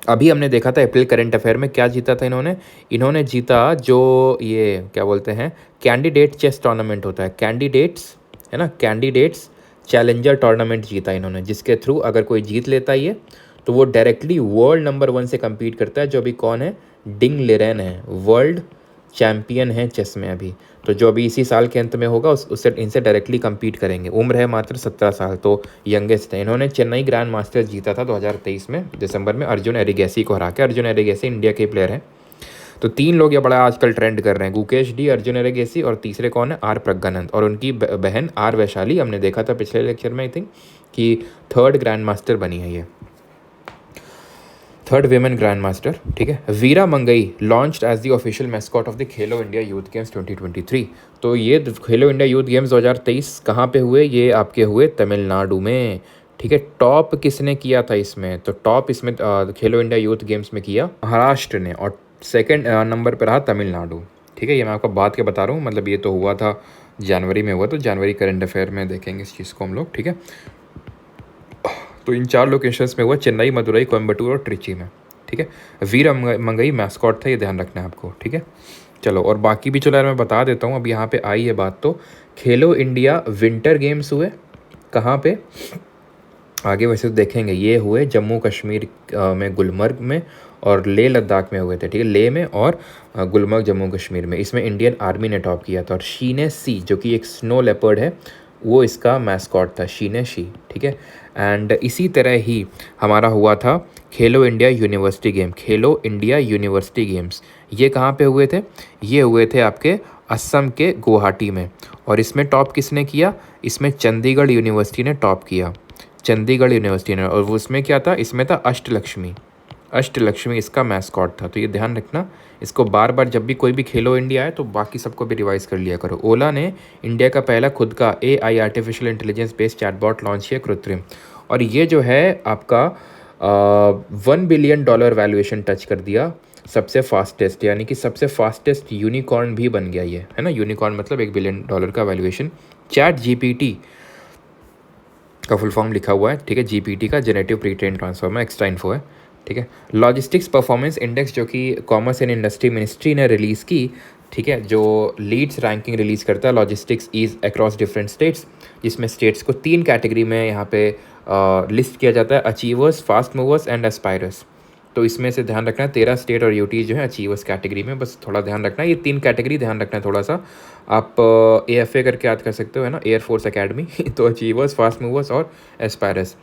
अभी हमने देखा था अप्रैल करंट अफेयर में क्या जीता था इन्होंने जीता जो ये क्या बोलते हैं कैंडिडेट चेस टूर्नामेंट होता है, कैंडिडेट्स है ना, कैंडिडेट्स चैलेंजर टूर्नामेंट जीता इन्होंने, जिसके थ्रू अगर कोई जीत लेता है ये, तो वो डायरेक्टली वर्ल्ड नंबर 1 से कम्पीट करता है, जो अभी कौन है? डिंग लिरेन है, वर्ल्ड चैम्पियन हैं चेस में अभी, तो जो अभी इसी साल के अंत में होगा उससे इनसे डायरेक्टली कम्पीट करेंगे। उम्र है मात्र 17 साल, तो यंगेस्ट है। इन्होंने चेन्नई ग्रैंड मास्टर्स जीता था 2023 में दिसंबर में अर्जुन एरिगैसी को हरा के। अर्जुन एरिगैसी इंडिया के प्लेयर हैं। तो 3 लोग ये बड़ा आजकल ट्रेंड कर रहे हैं, गुकेश डी, अर्जुन एरिगैसी और तीसरे कौन है, आर प्रज्ञानंद, और उनकी बहन आर वैशाली। हमने देखा था पिछले लेक्चर में आई थिंक कि 3rd ग्रैंड मास्टर बनी है ये, 3rd विमेन ग्रैंड मास्टर। ठीक है। Veera Mangai launched as the official mascot of the Khelo India youth games 2023। तो ये खेलो इंडिया यूथ गेम्स 2023 कहाँ पे हुए, ये आपके हुए तमिलनाडु में। ठीक है। टॉप किसने किया था इसमें, तो टॉप इसमें खेलो इंडिया यूथ गेम्स में किया महाराष्ट्र ने, और सेकंड नंबर पर रहा तमिलनाडु। ठीक है। ये मैं आपको बात के बता रहा हूँ, मतलब ये तो हुआ था जनवरी में हुआ, तो जनवरी करंट अफेयर में देखेंगे इस चीज़ को हम लोग। ठीक है। तो इन 4 लोकेशंस में हुआ, चेन्नई, मदुरई, कोयम्बटूर और ट्रिची में। ठीक है। वीर मंगई मैस्कॉट था, ये ध्यान रखना है आपको। ठीक है। चलो, और बाकी भी चलो यार मैं बता देता हूँ। अब यहाँ पे आई है बात, तो खेलो इंडिया विंटर गेम्स हुए कहाँ पे, आगे वैसे तो देखेंगे। ये हुए जम्मू कश्मीर में गुलमर्ग में, और लेह लद्दाख में हुए थे। ठीक है। लेह में और गुलमर्ग जम्मू कश्मीर में। इसमें इंडियन आर्मी ने टॉप किया था, और शीने सी जो कि एक स्नो लेपर्ड है, वो इसका मैस्कॉट था, शीने शी। ठीक है। एंड इसी तरह ही हमारा हुआ था खेलो इंडिया यूनिवर्सिटी गेम, खेलो इंडिया यूनिवर्सिटी गेम्स। ये कहाँ पे हुए थे, ये हुए थे आपके असम के गुवाहाटी में। और इसमें टॉप किसने किया, इसमें चंडीगढ़ यूनिवर्सिटी ने टॉप किया, चंडीगढ़ यूनिवर्सिटी ने। और उसमें क्या था, इसमें था अष्टलक्ष्मी, अष्टलक्ष्मी इसका मैस्कॉट था। तो ये ध्यान रखना, इसको बार बार जब भी कोई भी खेलो इंडिया है तो बाकी सबको भी रिवाइज कर लिया करो। ओला ने इंडिया का पहला खुद का AI artificial intelligence based chatbot launch किया, कृत्रिम। और ये जो है आपका $1 बिलियन वैल्यूएशन टच कर दिया, सबसे फास्टेस्ट, यानी कि सबसे फास्टेस्ट यूनिकॉर्न भी बन गया ये, है ना। यूनिकॉर्न मतलब $1 बिलियन का वैल्यूएशन। चैट GPT का फुल फॉर्म लिखा हुआ है। ठीक है। GPT का generative pre train transformer, extra info है। ठीक है। लॉजिस्टिक्स परफॉर्मेंस इंडेक्स जो कि कॉमर्स एंड इंडस्ट्री मिनिस्ट्री ने रिलीज़ की। ठीक है। जो लीड्स रैंकिंग रिलीज़ करता है logistics ease across different states, जिसमें स्टेट्स को 3 कैटेगरी में यहाँ पे लिस्ट किया जाता है, अचीवर्स, फास्ट मूवर्स एंड एस्पायरर्स। तो इसमें से ध्यान रखना है 13 स्टेट और यूटी जो है अचीवर्स कैटेगरी में, बस थोड़ा ध्यान रखना है। ये 3 कैटेगरी ध्यान रखना है थोड़ा सा। आप AFA करके याद कर सकते हो, है ना, एयरफोर्स अकेडमी। तो अचीवर्स, फास्ट मूवर्स और एस्पायरर्स।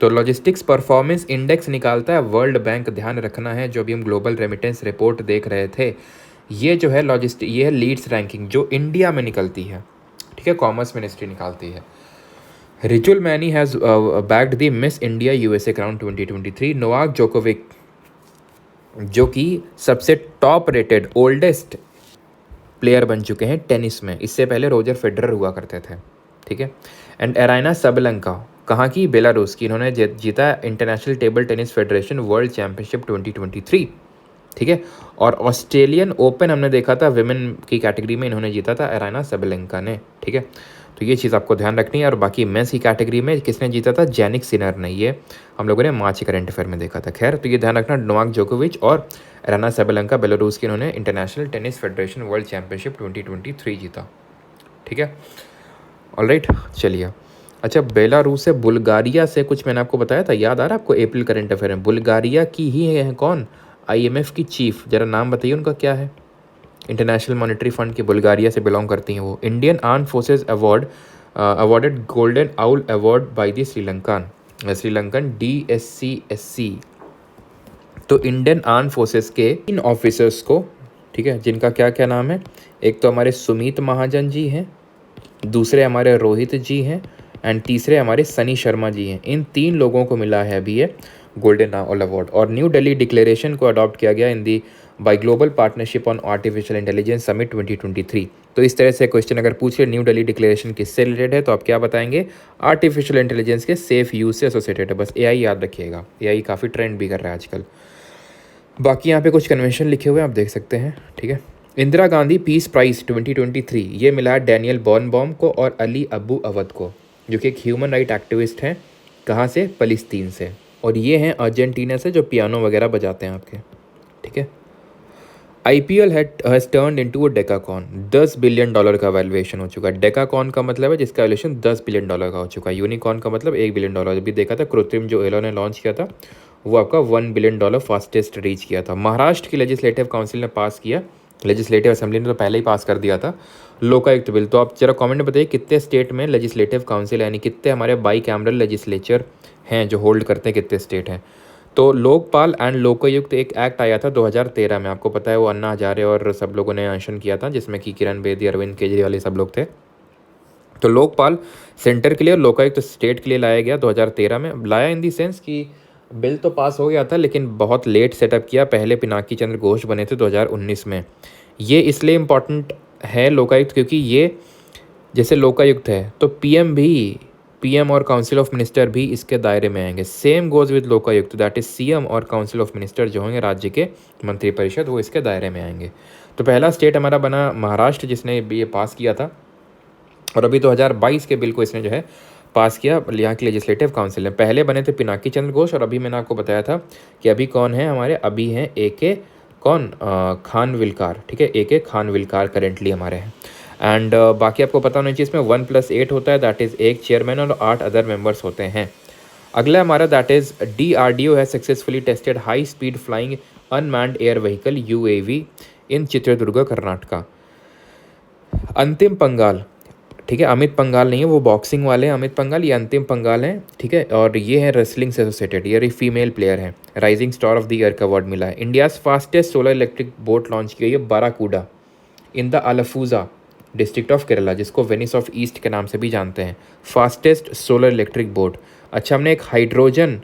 तो लॉजिस्टिक्स परफॉर्मेंस इंडेक्स निकालता है वर्ल्ड बैंक, ध्यान रखना है। जो भी हम ग्लोबल रेमिटेंस रिपोर्ट देख रहे थे, ये जो है ये है लीड्स रैंकिंग जो इंडिया में निकलती है। ठीक है। कॉमर्स मिनिस्ट्री निकालती है। Ritual many has bagged the miss India USA crown 2023। Novak Djokovic जो कि सबसे टॉप रेटेड ओल्डेस्ट प्लेयर बन चुके हैं टेनिस में, इससे पहले रोजर फेडरर हुआ करते थे। ठीक है। एंड एराइना सबलंका कहाँ की, बेलारूस की। इन्होंने जीता international table tennis federation world championship 2023। ठीक है। और ऑस्ट्रेलियन ओपन हमने देखा था विमेन की कैटेगरी में, इन्होंने जीता था एराइना सबलंका ने। ठीक है। तो ये चीज़ आपको ध्यान रखनी है। और बाकी मेंस की कैटेगरी में किसने जीता था, जैनिक सिनर ने। ये हम लोगों ने मार्च के करंट अफेयर में देखा था। खैर, तो ये ध्यान रखना, नोवाक जोकोविच और एराना सबलंका बेलारूस की, इन्होंने international tennis federation world championship 2023 जीता। ठीक है। ऑलराइट, चलिए। अच्छा, बेलारूस से बुल्गारिया से कुछ मैंने आपको बताया था, याद आ रहा है आपको, अप्रैल करंट अफेयर में। बुल्गारिया की ही है कौन, IMF की चीफ, जरा नाम बताइए उनका क्या है। इंटरनेशनल मॉनेटरी फंड की बुल्गारिया से बिलोंग करती हैं वो। Indian arm forces awarded golden owl award by the Sri Lankan DSCSC। तो इंडियन आर्म फोर्सेस के इन ऑफिसर्स को, ठीक है, जिनका क्या क्या नाम है, एक तो हमारे सुमित महाजन जी हैं, दूसरे हमारे रोहित जी हैं, एंड तीसरे हमारे सनी शर्मा जी हैं। इन 3 लोगों को मिला है अभी ये गोल्डन आउल अवार्ड। और न्यू दिल्ली डिक्लेरेशन को अडॉप्ट किया गया in the by global partnership on artificial intelligence summit 2023। तो इस तरह से क्वेश्चन अगर पूछे न्यू दिल्ली डिक्लेरेशन किससे रिलेटेड है, तो आप क्या बताएंगे, आर्टिफिशियल इंटेलिजेंस के सेफ यूज से एसोसिएटेड है। बस AI याद रखिएगा, AI काफ़ी ट्रेंड भी कर रहा है आजकल। बाकी यहाँ पे कुछ कन्वेंशन लिखे हुए हैं, आप देख सकते हैं। ठीक है। इंदिरा गांधी पीस प्राइज 2023 ये मिला है डैनियल बॉर्नबॉम को और अली अबू अवध को, जो कि एक ह्यूमन राइट एक्टिविस्ट हैं। कहाँ से, फ़लस्तीन से। और ये हैं अर्जेंटीना से, जो पियानो वगैरह बजाते हैं आपके। ठीक है। IPL has turned into a decacorn, $10 billion का वैल्यूएशन हो चुका है। डेकाकॉन का मतलब है जिसका वैल्यूएशन $10 बिलियन का हो चुका है। यूनिकॉर्न का मतलब $1 बिलियन। अभी देखा था कृत्रिम जो एलो ने लॉन्च किया था, वो आपका $1 बिलियन फास्टेस्ट रीच किया था। महाराष्ट्र की लेजिस्लेटिव काउंसिल ने पास किया लेजिस्लेटिव असेंबली ने तो पहले ही पास कर दिया था लोकायुक्त बिल। तो आप जरा कमेंट में बताइए कितने स्टेट में लेजिस्लेटिव काउंसिल यानी कितने हमारे बाई कैमरल लेजिस्लेचर हैं जो होल्ड करते हैं, कितने स्टेट हैं। तो लोकपाल एंड लोकायुक्त एक एक्ट आया था 2013 में, आपको पता है वो अन्ना हजारे और सब लोगों ने अंशन किया था, जिसमें कि किरण बेदी, अरविंद केजरीवाल ये सब लोग थे। तो लोकपाल सेंटर के लिए और लोकायुक्त स्टेट के लिए लाया गया 2013 में। लाया इन दी सेंस कि बिल तो पास हो गया था लेकिन बहुत लेट सेटअप किया, पहले पिनाकी चंद्र घोष बने थे 2019 में। ये इसलिए इम्पॉर्टेंट है लोकायुक्त क्योंकि ये जैसे लोकायुक्त है तो पीएम और काउंसिल ऑफ मिनिस्टर भी इसके दायरे में आएंगे। Same goes with Lokayukta, that is CM और काउंसिल ऑफ मिनिस्टर जो होंगे राज्य के मंत्रिपरिषद, वो इसके दायरे में आएंगे। तो पहला स्टेट हमारा बना महाराष्ट्र जिसने ये पास किया था, और अभी 2022 के बिल को इसने जो है पास किया यहाँ की लेजिस्लेटिव काउंसिल ने। पहले बने थे पिनाकी चंद्र घोष, और अभी मैंने आपको बताया था कि अभी कौन है हमारे, अभी हैं खानविलकार, ठीक है, ए खानविलकार करेंटली हमारे हैं। एंड बाकी आपको पता होना चाहिए इसमें 1+8 होता है, दैट इज़ एक चेयरमैन और 8 अदर मेंबर्स होते हैं। अगला हमारा दैट इज़ DRDO है successfully tested high speed flying unmanned air vehicle UAV इन चित्रदुर्ग कर्नाटका। अंतिम पंगाल, ठीक है, अमित पंगाल नहीं है, वो बॉक्सिंग वाले हैं अमित पंगाल, ये अंतिम पंगाल हैं, ठीक है, और ये है रेसलिंग से एसोसिएटेड, ये फीमेल प्लेयर है, rising star of the year का अवार्ड मिला है। India's fastest solar electric boat launch की गई है Barracuda in the Alappuzha district of Kerala, जिसको वेनिस ऑफ ईस्ट के नाम से भी जानते हैं। Fastest solar electric boat. अच्छा, हमने एक हाइड्रोजन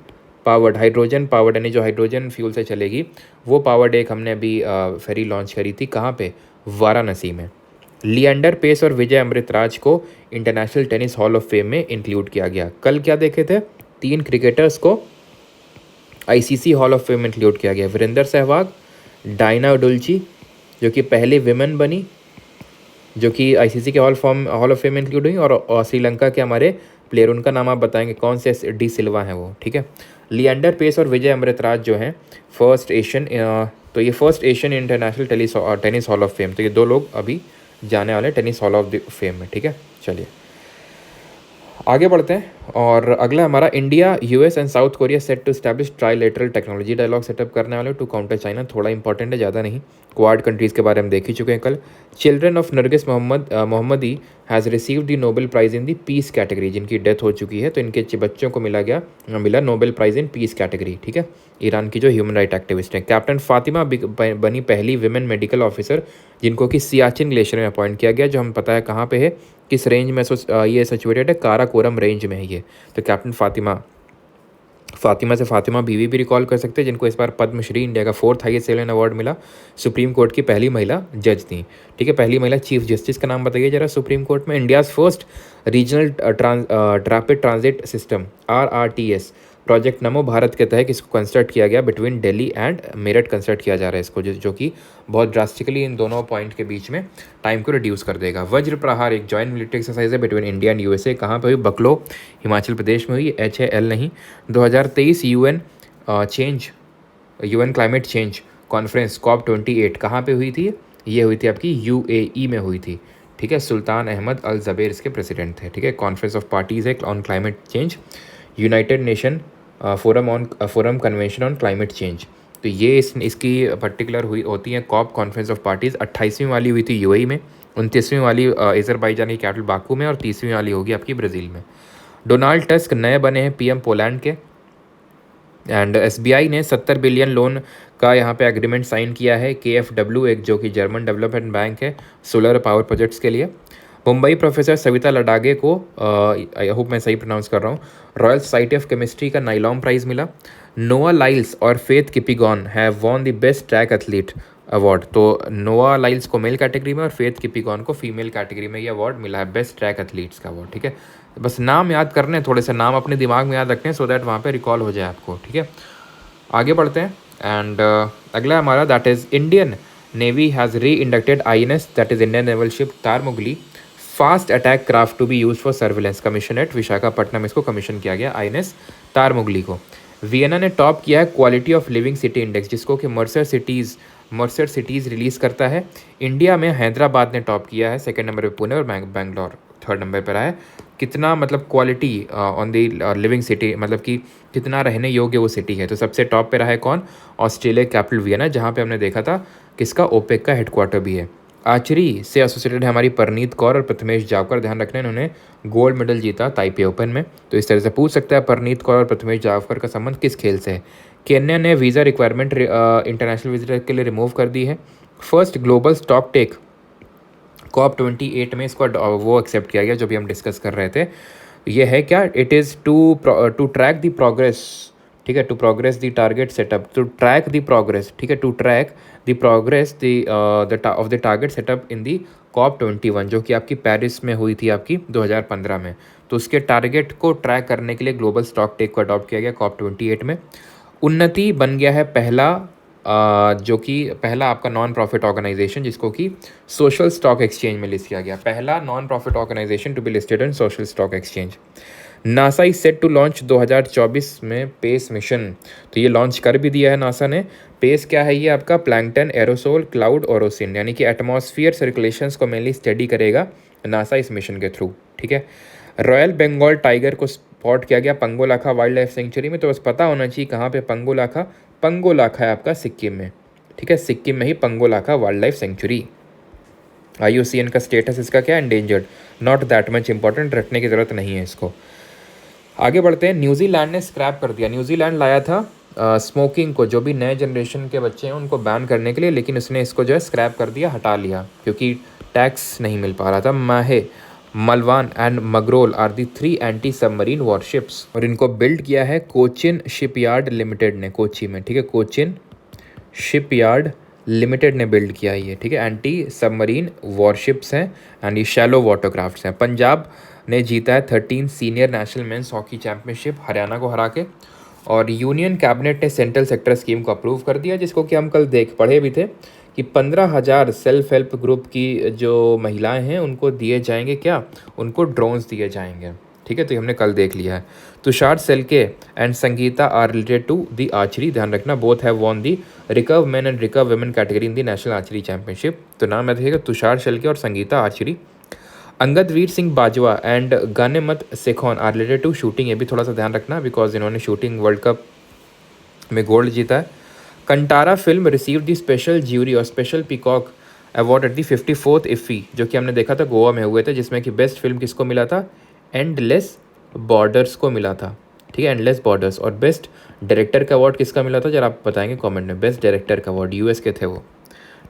पावर्ड यानी जो हाइड्रोजन फ्यूल से चलेगी वो पावर्ड एक हमने अभी फेरी लॉन्च करी थी, कहाँ पे, वाराणसी में। लिएंडर पेस और विजय अमृतराज को international tennis hall of fame में इंक्लूड किया गया। कल क्या देखे थे, 3 क्रिकेटर्स को ICC हॉल ऑफ फेम में इंक्लूड किया गया। वीरेंद्र सहवाग, डायना उडुल्ची जो कि पहले विमेन बनी जो कि ICC के हॉल ऑफ फेम में इंक्लूड हुई, और श्रीलंका के हमारे प्लेयर, उनका नाम आप बताएंगे कौन से, डी सिल्वा हैं वो, ठीक है। लिएंडर पेस और विजय अमृतराज जो हैं first Asian international tennis hall of fame, तो ये 2 लोग अभी जाने वाले tennis hall of the fame में, ठीक है। चलिए आगे बढ़ते हैं, और अगला हमारा India, US and South Korea set to establish trilateral technology dialogue setup करने वाले टू काउंटर चाइना। थोड़ा इंपॉर्टेंट है, ज़्यादा नहीं। क्वाड कंट्रीज़ के बारे में देख ही चुके हैं कल। Children of Narges Mohammadi has received the Nobel prize in the peace category, जिनकी डेथ हो चुकी है, तो इनके बच्चों को मिला Nobel prize in peace category, ठीक है, ईरान की जो ह्यूमन राइट एक्टिविस्ट हैं। कैप्टन फातिमा बनी पहली विमेन मेडिकल ऑफिसर जिनको कि सियाचिन ग्लेशियर में अपॉइंट किया गया, जो हम पता है कहाँ पे है, किस रेंज में ये सिचुएटेड है, काराकोरम रेंज में है ये। तो कैप्टन फातिमा से फातिमा बीवी भी रिकॉल कर सकते हैं, जिनको इस बार पद्मश्री, इंडिया का 4th हाईएस्ट सिविलियन अवार्ड मिला। सुप्रीम कोर्ट की पहली महिला जज थी, ठीक है, पहली महिला चीफ जस्टिस का नाम बताइए जरा सुप्रीम कोर्ट में। India's first regional rapid transit system RRTS project नमो भारत के तहत इसको कंस्ट्रक्ट किया गया, between Delhi and Meerut construct किया जा रहा है इसको, जो कि बहुत ड्रास्टिकली इन दोनों पॉइंट के बीच में टाइम को रिड्यूस कर देगा। वज्र प्रहार एक जॉइंट मिलिट्री एक्सरसाइज है बिटवीन इंडिया एंड USA, कहाँ पे हुई, बकलो हिमाचल प्रदेश में हुई, HAL नहीं। 2023 UN climate change conference COP28 कहाँ पे हुई थी, ये हुई थी आपकी UAE में हुई थी, ठीक है। सुल्तान अहमद अल ज़बेर इसके प्रेसिडेंट थे, ठीक है। कॉन्फ्रेंस ऑफ पार्टीज है on climate change, United nation forum convention on climate change. तो ये इसकी पर्टिकुलर होती हैं COP कॉन्फ्रेंस ऑफ पार्टीज़। 28वीं वाली हुई थी UAE में, 29वीं वाली अज़रबैजान की कैपिटल बाकू में, और 30वीं वाली होगी आपकी ब्राज़ील में। डोनाल्ड टस्क नए बने हैं PM पोलैंड के। एंड SBI ने 70 बिलियन लोन का यहाँ पे एग्रीमेंट साइन किया है KfW, एक जो कि जर्मन डेवलपमेंट बैंक है, सोलर पावर प्रोजेक्ट्स के लिए। मुंबई प्रोफेसर सविता लडागे को, आई होप मैं सही प्रोनाउंस कर रहा हूँ, रॉयल सोसाइटी ऑफ केमिस्ट्री का नाइलॉम प्राइज़ मिला। नोआ लाइल्स और Faith Kipyegon have won the best track athlete award. तो नोआ लाइल्स को मेल कैटेगरी में और फेथ किपिगॉन को फीमेल कैटेगरी में ये अवार्ड मिला है, बेस्ट ट्रैक एथलीट्स का अवार्ड, ठीक है। बस नाम याद करने हैं, थोड़े से नाम अपने दिमाग में याद रखने हैं, सो दैट वहाँ पे रिकॉल हो जाए आपको, ठीक है। आगे बढ़ते हैं, एंड अगला हमारा that is Indian navy has re inducted INS, that is Indian naval ship Tarmugli, fast attack craft to be use for surveillance, commission at Visakhapatnam इसको कमीशन किया गया INS तारमुगली को। वियना ने टॉप किया है quality of living city index, जिसको कि Mercer cities release करता है। इंडिया में हैदराबाद ने टॉप किया है, 2nd नंबर पे पुणे, और बैंगलोर 3rd नंबर पर है। कितना मतलब quality on the living city, मतलब कि कितना रहने योग्य वो सिटी है, तो सबसे टॉप पे रहा है कौन, ऑस्ट्रेलिया कैपिटल वियना, जहाँ पे हमने देखा था किसका, ओपेक का हेडक्वार्टर भी है। आर्चरी से एसोसिएटेड है हमारी परनीत कौर और प्रथमेश जावकर, ध्यान रखना इन्होंने गोल्ड मेडल जीता ताइपे ओपन में। तो इस तरह से पूछ सकता है परनीत कौर और प्रथमेश जावकर का संबंध किस खेल से है। केन्या ने वीज़ा रिक्वायरमेंट इंटरनेशनल विजिटर के लिए रिमूव कर दी है। First global stock take COP28 में इसको वो एक्सेप्ट किया गया जो भी हम डिस्कस कर रहे थे। ये है क्या, it is to track the progress, ठीक है, to progress the target setup, to track the progress, ठीक है, to track the progress of the target setup in the COP21 जो कि आपकी पेरिस में हुई थी आपकी 2015 में। तो उसके टारगेट को ट्रैक करने के लिए ग्लोबल स्टॉक टेक को अडॉप्ट किया गया COP28 में। उन्नति बन गया है पहला जो कि पहला आपका नॉन प्रॉफिट ऑर्गेनाइजेशन जिसको कि सोशल स्टॉक एक्सचेंज में लिस्ट किया गया, पहला non profit organisation to be listed in social stock exchange. NASA is set to launch 2024 में पेस मिशन, तो ये लॉन्च कर भी दिया है नासा ने। पेस क्या है, ये आपका प्लैंकटन, एरोसोल, क्लाउड और ओसिन यानी कि एटमॉस्फियर सर्कुलेशंस को मेनली स्टडी करेगा नासा इस मिशन के थ्रू, ठीक है। रॉयल बंगाल टाइगर को स्पॉट किया गया पंगोलाखा वाइल्ड लाइफ सेंचुरी में। तो बस पता होना चाहिए कहाँ पे पंगोलाखा, पंगोलाखा है आपका सिक्किम में, ठीक है, सिक्किम में ही पंगोलाखा वाइल्ड लाइफ सेंचुरी। IUCN का स्टेटस इसका क्या है, endangered, not that much important, रटने की ज़रूरत नहीं है इसको। आगे बढ़ते हैं। न्यूजीलैंड ने स्क्रैप कर दिया, न्यूजीलैंड लाया था स्मोकिंग को, जो भी नए जनरेशन के बच्चे हैं उनको बैन करने के लिए, लेकिन उसने इसको जो है स्क्रैप कर दिया, हटा लिया क्योंकि टैक्स नहीं मिल पा रहा था। Mahe, Malvan and Mangrol are the 3 anti submarine warships और इनको बिल्ड किया है कोचिन शिपयार्ड लिमिटेड ने, कोची में, ठीक है, कोचिन शिपयार्ड लिमिटेड ने बिल्ड किया ये, ठीक है। एंटी सबमरीन वॉरशिप्स हैं एंड ये शैलो वाटरक्राफ्ट्स हैं। पंजाब ने जीता है 13 senior national men's hockey championship Haryana को हरा के। और यूनियन कैबिनेट ने सेंट्रल सेक्टर स्कीम को अप्रूव कर दिया जिसको कि हम कल पढ़े भी थे कि 15,000 सेल्फ हेल्प ग्रुप की जो महिलाएं हैं उनको दिए जाएंगे क्या, उनको ड्रोन्स दिए जाएंगे, ठीक है। तो ये हमने कल देख लिया है। Tushar Selke and Sangeeta are related to the archery, ध्यान रखना, both have won the recurve men and recurve women category in the national archery championship. तो नाम याद रखिएगा, तुषार शेल्के और Sangeeta archery. Angadvir Singh Bajwa and Ganemat Sekhon are related to shooting, ये भी थोड़ा सा ध्यान रखना बिकॉज इन्होंने शूटिंग वर्ल्ड कप में गोल्ड जीता है। Kantara film receive the special jury और special peacock award at the 54th इफ़ी, जो कि हमने देखा था गोवा में हुए थे, जिसमें कि बेस्ट फिल्म किसको मिला था, एंडलेस बॉर्डर्स को मिला था, ठीक है, एंडलेस बॉर्डर्स। और बेस्ट डायरेक्टर का अवार्ड किसका मिला था, जरा आप बताएंगे कमेंट में। बेस्ट डायरेक्टर का अवार्ड US के थे वो,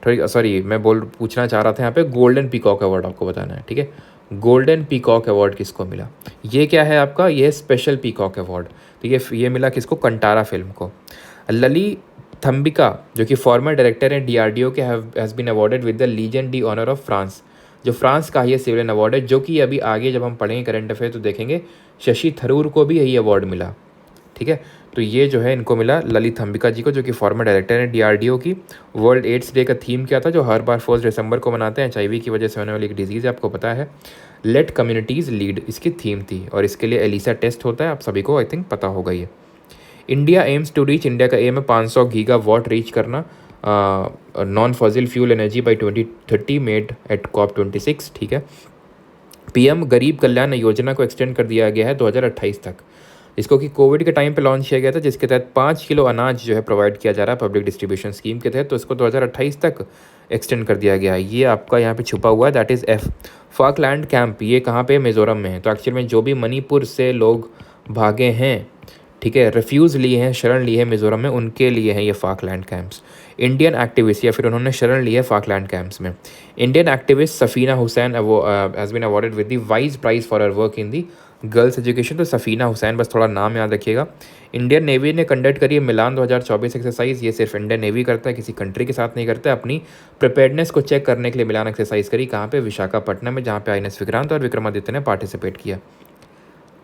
थोड़ी सॉरी मैं पूछना चाह रहा था यहाँ पे, गोल्डन पीकॉक अवार्ड आपको बताना है, ठीक है। गोल्डन पीकॉक अवार्ड किसको मिला, ये क्या है आपका, ये स्पेशल पीकॉक अवार्ड। तो ये मिला किसको, कंटारा फिल्म को। लली थम्बिका जो कि फॉर्मर डायरेक्टर हैं DRDO के, has been awarded with the legend d honour of France, जो फ्रांस का ये सिविलियन अवार्ड है, जो कि अभी आगे जब हम पढ़ेंगे करंट अफेयर तो देखेंगे शशि थरूर को भी यही अवार्ड मिला, ठीक है। तो ये जो है इनको मिला ललित अंबिका जी को, जो कि फॉर्मर डायरेक्टर हैं DRDO की। वर्ल्ड एड्स डे का थीम क्या था, जो हर बार 1 दिसंबर को मनाते हैं, HIV की वजह से होने वाली एक डिजीज़ है, आपको पता है। लेट कम्युनिटीज़ लीड इसकी थीम थी और इसके लिए एलिसा टेस्ट होता है, आप सभी को आई थिंक पता होगा ये। India aims to reach, India का एम है 500 गीगावाट रीच करना non fossil fuel energy by 2030 made at COP26, ठीक है। PM गरीब कल्याण योजना को एक्सटेंड कर दिया गया है 2028 तक, इसको कि कोविड के टाइम पे लॉन्च किया गया था, जिसके तहत 5 किलो अनाज जो है प्रोवाइड किया जा रहा है पब्लिक डिस्ट्रीब्यूशन स्कीम के तहत, तो इसको 2028 तक एक्सटेंड कर दिया गया है। ये आपका यहाँ पे छुपा हुआ है, that is F। Falkland camp, ये कहाँ पे, मिज़ोरम में है। तो एक्चुअल में जो भी मणिपुर से लोग भागे हैं, ठीक है, रेफ्यूज़ लिए हैं, शरण ली है मिज़ोरम में, उनके लिए हैं ये फाकलैंड कैंप्स। इंडियन एक्टिविस्ट, या फिर उन्होंने शरण ली है फाकलैंड कैंप्स में। Indian activist Safeena Husain has been awarded with the वाइज prize for her work in the girls education. तो सफ़ीना हुसैन, बस थोड़ा नाम याद रखिएगा। इंडियन नेवी ने कंडक्ट करी है मिलान 2024 एक्सरसाइज, ये सिर्फ इंडियन नेवी करता है, किसी कंट्री के साथ नहीं करता है। अपनी प्रिपेयर्डनेस को चेक करने के लिए मिलान एक्सरसाइज करी, कहाँ पे, विशाखापट्टनम में, जहाँ पे INS विक्रांत और विक्रमादित्य ने पार्टिसिपेट किया।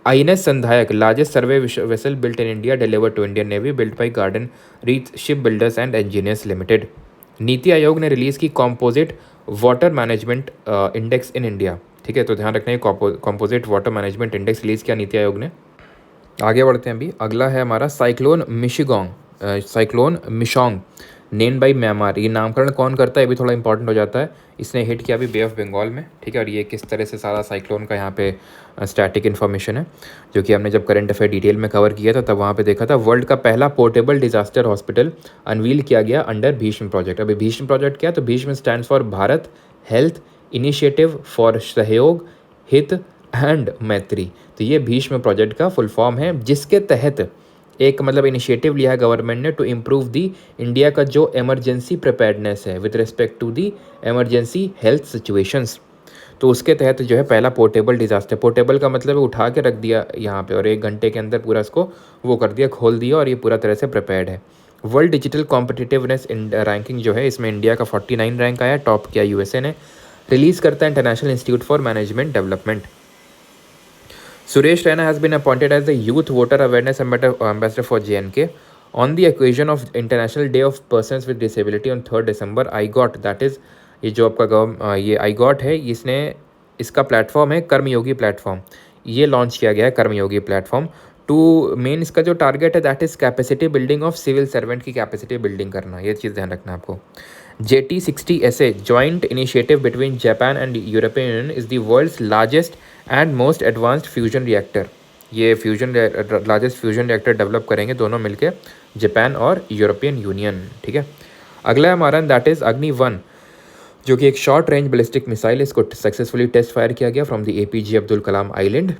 INS Sandhayak, largest survey vessel built in India, delivered to Indian navy, built by Garden Reach ship builders and engineers limited. NITI Aayog ने रिलीज़ की composite water management index in India, ठीक है। तो ध्यान रखना है, composite water management index release किया नीति आयोग ने। आगे बढ़ते हैं, अभी अगला है हमारा cyclone Michaung, cyclone Michaung, name by Myanmar, ये नामकरण कौन करता है, ये भी थोड़ा इंपॉर्टेंट हो जाता है। इसने हिट किया अभी बे ऑफ बंगाल में, ठीक है। और ये किस तरह से सारा साइक्लोन का यहाँ पे स्टैटिक इन्फॉर्मेशन है, जो कि हमने जब करंट अफेयर डिटेल में कवर किया था तब वहाँ पे देखा था। वर्ल्ड का पहला पोर्टेबल डिजास्टर हॉस्पिटल अनवील किया गया अंडर भीष्म प्रोजेक्ट। अभी भीष्म प्रोजेक्ट क्या है, तो Bhishma stand for Bharat health initiative for सहयोग हित एंड मैत्री। तो ये भीष्म प्रोजेक्ट का फुल फॉर्म है, जिसके तहत एक मतलब इनिशिएटिव लिया है गवर्नमेंट ने टू इम्प्रूव दी इंडिया का जो इमरजेंसी प्रिपेयर्डनेस है with respect to the emergency health situations. तो उसके तहत जो है पहला पोर्टेबल डिजास्टर, पोर्टेबल का मतलब है उठा के रख दिया यहाँ पे और 1 घंटे के अंदर पूरा इसको वो कर दिया, खोल दिया, और ये पूरा तरह से प्रिपेयर्ड है। वर्ल्ड डिजिटल कॉम्पिटिटिवनेस रैंकिंग जो है इसमें इंडिया का 49 रैंक आया, टॉप किया यूएसए ने। रिलीज करता है international institute for management development. Suresh Raina has been appointed as the Youth Voter Awareness Ambassador for JNK. On the occasion of International Day of Persons with Disability on 3rd December, IGOT, that is ये जो आपका ये IGOT है, इसने इसका platform है कर्मयोगी platform, ये launch किया गया है कर्मयोगी प्लेटफॉर्म। टू मेन इसका जो टारगेट है that is capacity building of civil servant की कैपेसिटी बिल्डिंग करना, ये चीज़ ध्यान रखना आपको। JT60SA joint initiative between Japan and European Union is the world's largest and most advanced fusion reactor। ये fusion largest fusion reactor develop करेंगे दोनों मिलके, जापान और यूरोपियन यूनियन, ठीक है। अगला है हमारा दैट इज़ अग्नि-1, जो कि एक शॉर्ट रेंज बैलिस्टिक मिसाइल है। इसको सक्सेसफुली टेस्ट फायर किया गया from the APJ Abdul Kalam island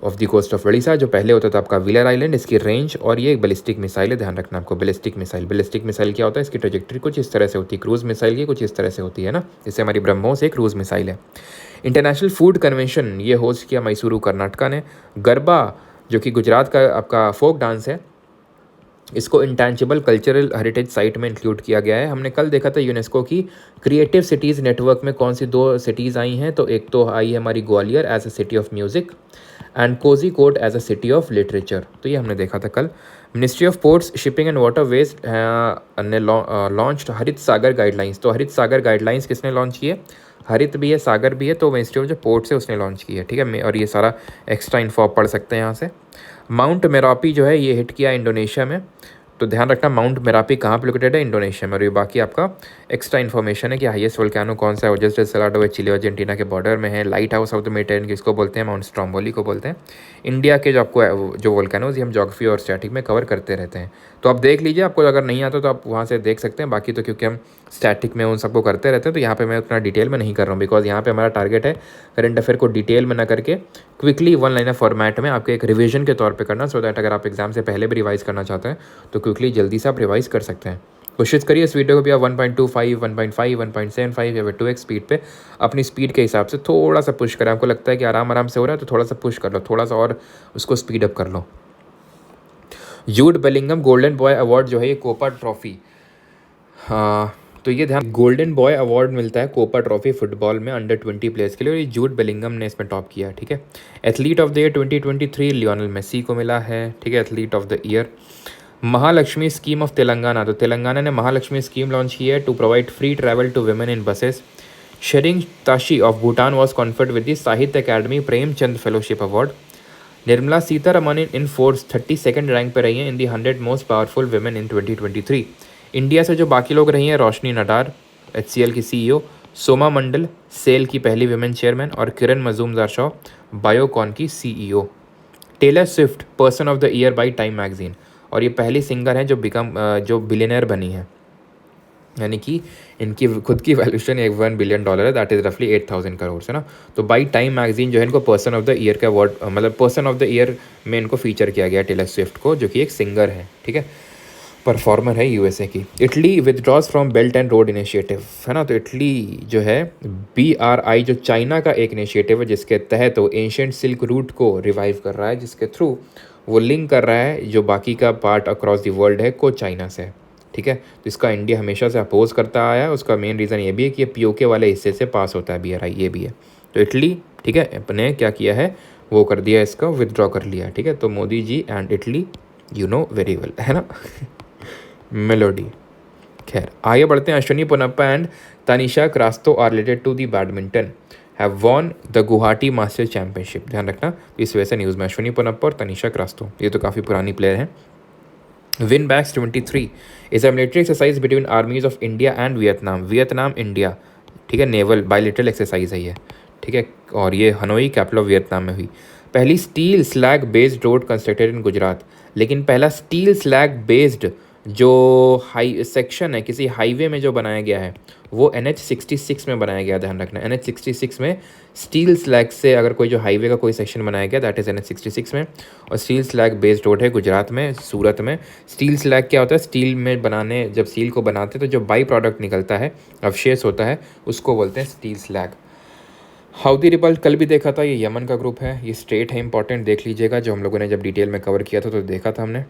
off the coast of Odisha, जो पहले होता था आपका व्हीलर आइलैंड। इसकी रेंज और ये एक बैलिस्टिक मिसाइल है, ध्यान रखना आपको। बैलिस्टिक मिसाइल क्या होता है, इसकी ट्रेजेक्टरी कुछ इस तरह से होती है, क्रूज मिसाइल की कुछ इस तरह से होती है ना, जैसे हमारी ब्रह्मोस एक क्रूज मिसाइल है। इंटरनेशनल फूड कन्वेंशन ये होस्ट किया मैसूरू कर्नाटका ने। गरबा जो कि गुजरात का आपका फोक डांस है, इसको इंटेंजिबल कल्चरल हेरिटेज साइट में इंक्लूड किया गया है। हमने कल देखा था यूनेस्को की क्रिएटिव सिटीज़ नेटवर्क में कौन सी 2 सिटीज़ आई हैं, तो एक तो आई है हमारी Gwalior as a city of music and Kozhikode as a city of literature, तो ये हमने देखा था कल। Ministry of ports shipping and waterways ने लॉन्च्ड हरित सागर गाइडलाइंस। तो हरित सागर गाइडलाइंस किसने लॉन्च किए, हरित भी है सागर भी है, तो मिनिस्ट्री ऑफ जो पोर्ट्स है उसने लॉन्च की है, ठीक है। और ये सारा एक्स्ट्रा इन्फो आप पढ़ सकते हैं यहाँ से। माउंट मेरापी जो है ये हिट किया इंडोनेशिया में, तो ध्यान रखना माउंट मेरापी कहाँ पे लोकेटेड है, इंडोनेशिया में। और ये बाकी आपका एक्स्ट्रा इन्फॉर्मेशन है कि हाईएस्ट वोल्केनो कौन सा है, ओजस डे सलाडो है, चिली अर्जेंटीना के बॉर्डर में है। Light house of the Mediterranean किसको बोलते हैं, माउंट स्ट्रोम्बोली को बोलते हैं। इंडिया के जो आपको जो वोल्केनोज हम ज्योग्राफी और स्टैटिक में कवर करते रहते हैं, तो आप देख लीजिए, आपको अगर नहीं आता तो आप वहाँ से देख सकते हैं। बाकी तो क्योंकि हम स्टैटिक में उन सबको करते रहते हैं, तो यहाँ पे मैं उतना डिटेल में नहीं कर रहा हूँ, बिकॉज यहाँ पे हमारा टारगेट है करंट अफेयर को डिटेल में ना करके क्विकली 1 लाइनर फॉर्मेट में आपके एक रिवीजन के तौर पे करना, सो दैट अगर आप एग्जाम से पहले भी रिवाइज करना चाहते हैं तो क्विकली जल्दी से आप रिवाइज कर सकते हैं। कोशिश करिए इस वीडियो को भी आप 1.25, 1.5, 1.75 या फिर 2x स्पीड पे अपनी स्पीड के हिसाब से थोड़ा सा पुश करें। आपको लगता है कि आराम से हो रहा है तो थोड़ा सा पुश कर लो, थोड़ा सा और उसको स्पीड अप कर लो। Jude Bellingham golden boy award जो है ये कोपा ट्रॉफी, हाँ तो ये ध्यान, गोल्डन बॉय अवार्ड मिलता है कोपा ट्रॉफी फुटबॉल में अंडर 20 प्लेयर्स के लिए, और ये जूड बेलिंगम ने इसमें टॉप किया, ठीक है। Athlete of the year 2023 Lionel Messi को मिला है, ठीक है, athlete of the year. Mahalakshmi scheme of Telangana, तो तेलंगाना ने महालक्ष्मी स्कीम लॉन्च की है to provide free travel to women in buses. Tshering Tashi of Bhutan was conferred with the Sahitya Akademi Premchand fellowship award. Nirmala Sitharaman in Forbes 32nd rank पर रही हैं in the 100 most powerful women in 2023। India से जो बाकी लोग रही हैं, रोशनी नडार HCL की CEO, सोमा मंडल सेल की पहली वुमेन चेयरमैन, और किरण मजूमदार शॉ बायोकॉन की CEO। Taylor Swift person of the year by Time magazine, और ये पहली सिंगर हैं जो बिलियनर बनी है, यानी कि इनकी खुद की वैल्यूशन $1 बिलियन है, दैट इज़ रफली 8,000 करोड़ है ना। तो बाई टाइम मैगजीन जो है इनको पर्सन ऑफ द ईयर का अवार्ड, मतलब पर्सन ऑफ द ईयर में इनको फीचर किया गया टेलर स्विफ्ट को, जो कि एक सिंगर है, ठीक है, परफॉर्मर है USA की। Italy withdraws from belt and road initiative, है ना। तो इटली जो है BRI जो चाइना का एक इनिशिएटिव है, जिसके तहत वो एंशिएंट सिल्क रूट को रिवाइव कर रहा है, जिसके थ्रू वो लिंक कर रहा है जो बाकी का पार्ट अक्रॉस द वर्ल्ड है को चाइना से, ठीक है। तो इसका इंडिया हमेशा से अपोज करता आया है। उसका मेन रीज़न ये भी है कि ये POK वाले हिस्से से पास होता है BRI, ये भी है। तो इटली, ठीक है, अपने क्या किया है वो कर दिया, इसका विदड्रॉ कर लिया, ठीक है। तो Modi ji and Italy you know very well, है ना। मेलोडी, खैर आगे बढ़ते हैं। Ashwini Ponnappa and Tanisha Crasto are related to the badminton have won the Guwahati Masters championship, ध्यान रखना। इस वजह से न्यूज़ में अश्विनी पोनप्पा और तनिषा क्रास्तो, ये तो काफ़ी पुरानी प्लेयर हैं। VINBAX 23 is a military exercise between armies of India and Vietnam India, ठीक है, नेवल बायलेटरल एक्सरसाइज है ये, ठीक है, और ये हनोई कैपिटल ऑफ वियतनाम में हुई। पहली steel slag based road constructed in Gujarat, लेकिन पहला स्टील स्लैग बेस्ड जो हाई सेक्शन है किसी हाईवे में जो बनाया गया है वो NH66 में बनाया गया, ध्यान रखना NH66 में स्टील स्लैग से अगर कोई जो हाईवे का कोई सेक्शन बनाया गया दैट इज़ NH66 में, और स्टील स्लैग बेस्ड रोड है गुजरात में सूरत में। स्टील स्लैग क्या होता है, स्टील में बनाने जब स्टील को बनाते तो जो बाई प्रोडक्ट निकलता है अवशेष होता है उसको बोलते हैं स्टील स्लैग। हाउदी रिबल्ट कल भी देखा था, ये यमन का ग्रुप है, ये स्टेट है इंपॉर्टेंट, देख लीजिएगा, जो हम लोगों ने जब डिटेल में कवर किया था तो देखा था हमने,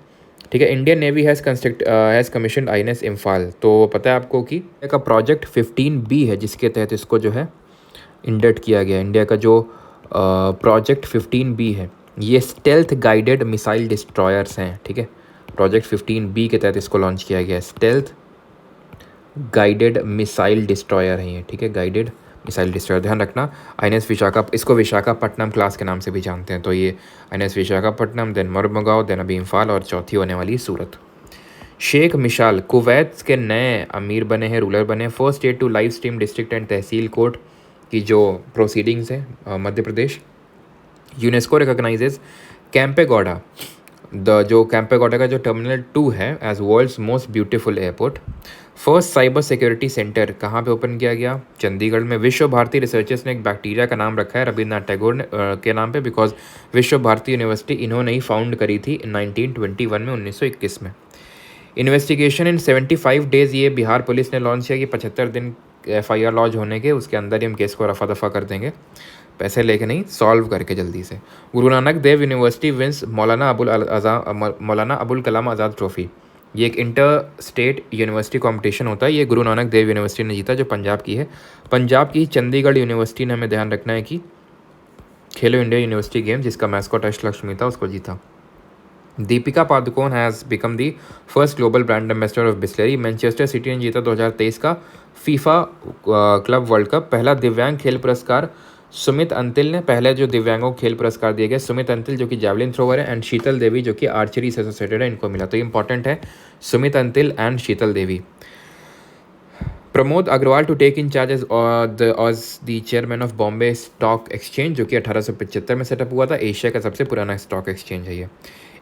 ठीक है। Indian navy has commission INS Imphal, तो पता है आपको कि का प्रोजेक्ट 15B है जिसके तहत इसको जो है इंडक्ट किया गया। इंडिया का जो प्रोजेक्ट 15B है ये स्टेल्थ गाइडेड मिसाइल डिस्ट्रॉयर्स हैं, ठीक है। प्रोजेक्ट 15B के तहत इसको लॉन्च किया गया है, स्टेल्थ गाइडेड मिसाइल डिस्ट्रॉयर है ये, ठीक है, गाइडेड मिसाइल डिस्ट्रॉयर, ध्यान रखना। INS विशाखा, इसको विशाखापट्टनम क्लास के नाम से भी जानते हैं, तो ये INS Visakhapatnam, then Mormugao, then अभी इम्फाल, और चौथी होने वाली सूरत। शेख मिशाल कुवैत के नए अमीर बने हैं, रूलर बने, first state to live stream district and tehsil court की जो प्रोसीडिंग्स हैं मध्य प्रदेश। यूनेस्को रिकॉग्नाइजेज कैंपेगौड़ा, जो कैंपेगौड़ा का जो टर्मिनल 2 है as world's most beautiful airport. First cyber security centre कहाँ पे ओपन किया गया, चंडीगढ़ में। विश्व भारती रिसर्चर्स ने एक बैक्टीरिया का नाम रखा है रविन्द्रनाथ टैगोर के नाम पे, बिकॉज विश्व भारती यूनिवर्सिटी इन्होंने ही फाउंड करी थी 1921 में, 1921 में। इन्वेस्टिगेशन इन 75 डेज, ये बिहार पुलिस ने लॉन्च किया कि 75 दिन FIR लॉन्च होने के, उसके अंदर ही हम केस को रफा दफा कर देंगे, पैसे लेके नहीं, सॉल्व करके जल्दी से। Guru Nanak Dev university wins Maulana Abul Kalam Azad trophy, ये एक इंटर स्टेट यूनिवर्सिटी कंपटीशन होता है, ये गुरु नानक देव यूनिवर्सिटी ने जीता जो पंजाब की है। पंजाब की चंडीगढ़ यूनिवर्सिटी ने हमें ध्यान रखना है कि खेलो इंडिया यूनिवर्सिटी गेम जिसका मैस्कॉट अष्टलक्ष्मी था उसको जीता। Deepika Padukone has become the first global brand ambassador of Bisleri. Manchester city ने जीता 2023 का फीफा क्लब वर्ल्ड कप। पहला दिव्यांग खेल पुरस्कार सुमित अंतिल ने, पहले जो दिव्यांगों को खेल पुरस्कार दिया गया सुमित अंतिल जो कि जैवलिन थ्रोवर है, एंड शीतल देवी जो कि आर्चरी से एसोसिएटेड है, इनको मिला, तो ये इंपॉर्टेंट है, Sumit Antil and Sheetal Devi. Pramod Agarwal to take in charge as the chairman of Bombay stock exchange जो कि 1875 में सेटअप हुआ था, एशिया का सबसे पुराना स्टॉक एक्सचेंज है ये।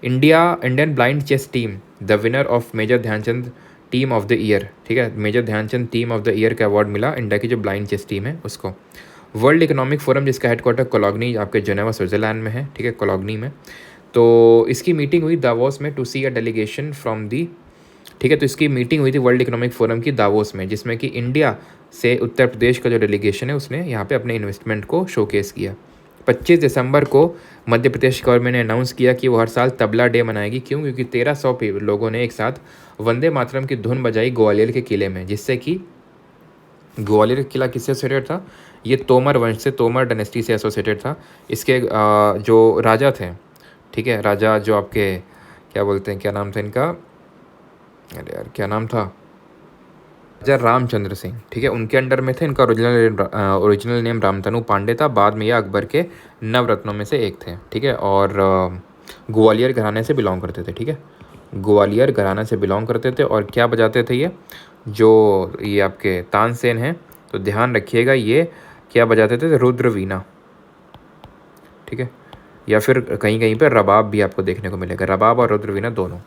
Indian blind chess team the winner of major Dhyan Chand team of the year, ठीक है, major Dhyan Chand team of the year का अवार्ड मिला इंडिया की जो ब्लाइंड चेस टीम है उसको। वर्ल्ड इकोनॉमिक फोरम जिसका हेडक्वार्टर कोलोगनी आपके जेनेवा स्विट्जरलैंड में है, ठीक है, कोलोगनी में, तो इसकी मीटिंग हुई दावोस में to see a delegation from the, ठीक है, तो इसकी मीटिंग हुई थी वर्ल्ड इकोनॉमिक फोरम की दावोस में, जिसमें कि इंडिया से उत्तर प्रदेश का जो डेलीगेशन है उसने यहाँ पे अपने इन्वेस्टमेंट को शोकेस किया। 25 दिसंबर को मध्य प्रदेश गवर्नमेंट ने अनाउंस किया कि वो हर साल तबला डे मनाएगी। क्यों? क्योंकि 1300 लोगों ने एक साथ वंदे मातरम की धुन बजाई ग्वालियर के किले में, जिससे कि ग्वालियर किला किससे एसोसिएटेड था, ये तोमर वंश से, तोमर डायनेस्टी से एसोसिएटेड था। इसके जो राजा थे, ठीक है, राजा जो आपके क्या बोलते हैं, क्या नाम था इनका, अरे यार क्या नाम था, राजा रामचंद्र सिंह, ठीक है, उनके अंडर में थे। इनका ओरिजिनल नेम रामतनु पांडे था, बाद में ये अकबर के नवरत्नों में से एक थे, ठीक है, और ग्वालियर घराने से बिलोंग करते थे, ठीक है, ग्वालियर घराने से बिलोंग करते थे। और क्या बजाते थे ये, जो ये आपके तानसेन हैं, तो ध्यान रखिएगा ये क्या बजाते थे, रुद्र वीणा, ठीक है, या फिर कहीं कहीं पर रबाब भी आपको देखने को मिलेगा, रबाब और रुद्र वीणा दोनों।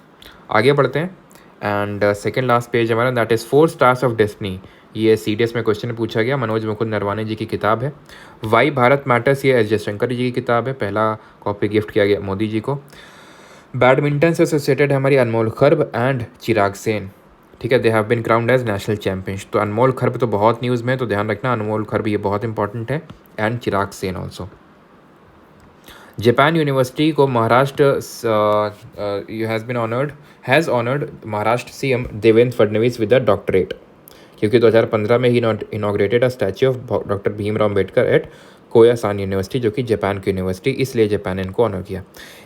आगे बढ़ते हैं, एंड सेकेंड लास्ट पेज हमारा, that is 4 stars of destiny. ये CDS में क्वेश्चन पूछा गया, मनोज मुकुंद नरवाने जी की किताब है। वाई भारत मैटर्स, ये S जयशंकर जी की किताब है, पहला कॉपी गिफ्ट किया गया मोदी जी को। बैडमिंटन से एसोसिएटेड है हमारी अनमोल खर्ब एंड चिराग सेन, ठीक है, they have been crowned as national champions. तो अनमोल खर्ब तो बहुत न्यूज़ में, तो ध्यान रखना अनमोल खर्ब ये बहुत इंपॉर्टेंट है, and Chirag Sen also. Japan university को Maharashtra has honoured Maharashtra CM Devendra Fadnavis with the doctorate, क्योंकि 2015 में ही inaugurated a statue of doctor Bhimrao Ambedkar at Koyasan university जो कि जापान की यूनिवर्सिटी, इसलिए जापान ने इनको ऑनर किया।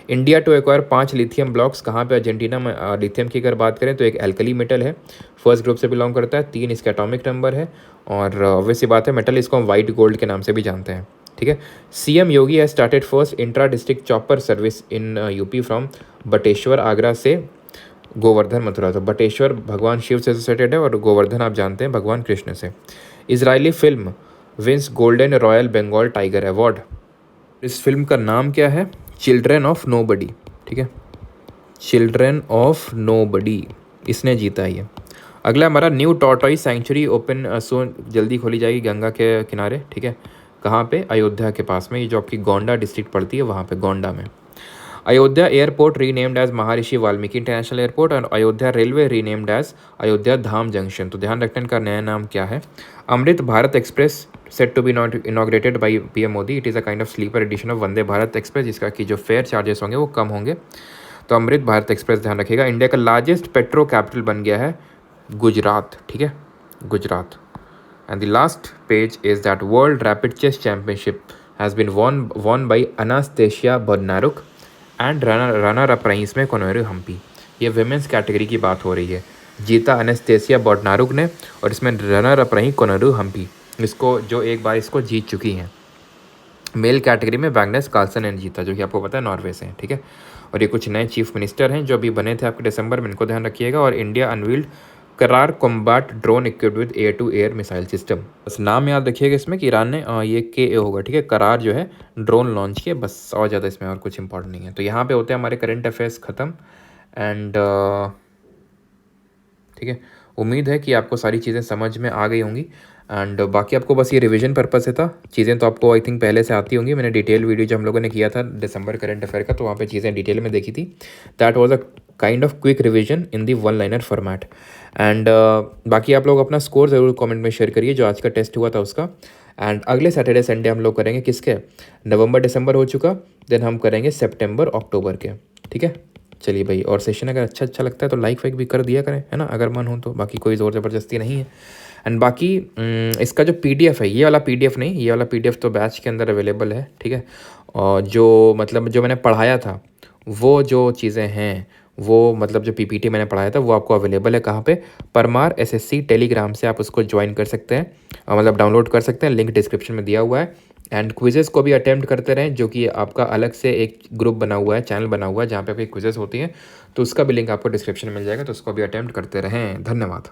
India to acquire 5 lithium blocks, कहाँ पे, अर्जेंटीना में। लिथियम की अगर बात करें तो एक एल्कली मेटल है, फर्स्ट ग्रुप से बिलोंग करता है, 3 इसका एटॉमिक नंबर है, और ऑब्वियस सी बात है मेटल इसको हम वाइट गोल्ड के नाम से भी जानते हैं, ठीक है। CM Yogi has started first intra district chopper service in UP from Bateshwar Agra से गोवर्धन मथुरा। तो बटेश्वर भगवान शिव से एसोसिएटेड है और गोवर्धन आप जानते हैं भगवान कृष्ण से। Israeli film wins golden royal Bengal tiger award. इस फिल्म का नाम क्या है? Children of nobody. ठीक है, चिल्ड्रन ऑफ नोबडी, इसने जीता है ये। अगला हमारा न्यू टॉर्टॉइस सेंचुरी ओपन सो जल्दी खोली जाएगी गंगा के किनारे। ठीक है, कहाँ पे? अयोध्या के पास में, ये जो आपकी गोंडा डिस्ट्रिक्ट पड़ती है वहाँ पे, गोंडा में। अयोध्या एयरपोर्ट रीनेम्ड एज महर्षि वाल्मीकि इंटरनेशनल एयरपोर्ट और Ayodhya railway renamed as Ayodhya Dham junction. तो ध्यान रखने का नया नाम क्या है? Amrit Bharat express set to be not inaugurated by PM Modi. It is a kind of sleeper edition of Vande Bharat express, जिसका की जो फेयर चार्जेस होंगे वो कम होंगे। तो अमृत भारत एक्सप्रेस ध्यान रखिएगा। इंडिया का लार्जेस्ट पेट्रो कैपिटल बन गया है गुजरात। ठीक है, Gujarat. And the last page is that world rapid chess championship has been won by Anastasia Bodnaruk and runner up रही इसमें कोनोरू हम्पी। ये विमेंस कैटेगरी की बात हो रही है। जीता अनास्तेशिया बर्नारुक ने और इसमें रनर अप रही कोनोरू हम्पी, इसको जो एक बार इसको जीत चुकी हैं। मेल कैटेगरी में मैग्नस कार्लसन ने जीता, जो कि आपको पता है नॉर्वे से है। ठीक है, और ये कुछ नए चीफ मिनिस्टर हैं जो अभी बने थे आपके दिसंबर में, इनको ध्यान रखिएगा। और इंडिया अनवील्ड करार combat drone equipped with air to air missile system. बस नाम याद रखिएगा इसमें कि ईरान ने ये के होगा। ठीक है, करार जो है ड्रोन लॉन्च किया, बस और ज़्यादा इसमें और कुछ इंपॉर्टेंट नहीं है। तो यहाँ पे होते हैं हमारे करंट अफेयर्स ख़त्म। एंड ठीक है, उम्मीद है कि आपको सारी चीज़ें समझ में आ गई होंगी। एंड बाकी आपको बस ये रिवीजन पर्पस से था। चीज़ें तो आपको आई थिंक पहले से आती होंगी। मैंने डिटेल वीडियो जो हम लोगों ने किया था दिसंबर करंट अफेयर का, तो वहाँ पे चीज़ें डिटेल में देखी थी। That was a kind of quick revision in the one liner format. And बाकी आप लोग अपना स्कोर ज़रूर कमेंट में शेयर करिए जो आज का टेस्ट हुआ था उसका। एंड अगले सैटरडे संडे हम लोग करेंगे किसके? नवंबर दिसंबर हो चुका, देन हम करेंगे सितंबर अक्टूबर के। ठीक है, चलिए भाई। और सेशन अगर अच्छा लगता है तो लाइक वाइक भी कर दिया करें, है ना, अगर मन हो तो। बाकी कोई ज़ोर ज़बरदस्ती नहीं है। एंड बाकी इसका जो पीडीएफ है, ये वाला पीडीएफ नहीं, ये वाला पीडीएफ तो बैच के अंदर अवेलेबल है। ठीक है, और जो मतलब जो मैंने पढ़ाया था वो जो चीज़ें हैं वो मतलब जो पीपीटी मैंने पढ़ाया था वो आपको अवेलेबल है कहाँ पे? परमार एसएससी टेलीग्राम से आप उसको ज्वाइन कर सकते हैं, मतलब डाउनलोड कर सकते हैं। लिंक डिस्क्रिप्शन में दिया हुआ है। एंड क्विजेज़ को भी अटेम्प्ट करते रहें, जो कि आपका अलग से एक ग्रुप बना हुआ है, चैनल बना हुआ है जहाँ पे आपकी क्विजेज़ होती हैं, तो उसका भी लिंक आपको डिस्क्रिप्शन में मिल जाएगा, तो उसको भी अटेम्प्ट करते रहें। धन्यवाद।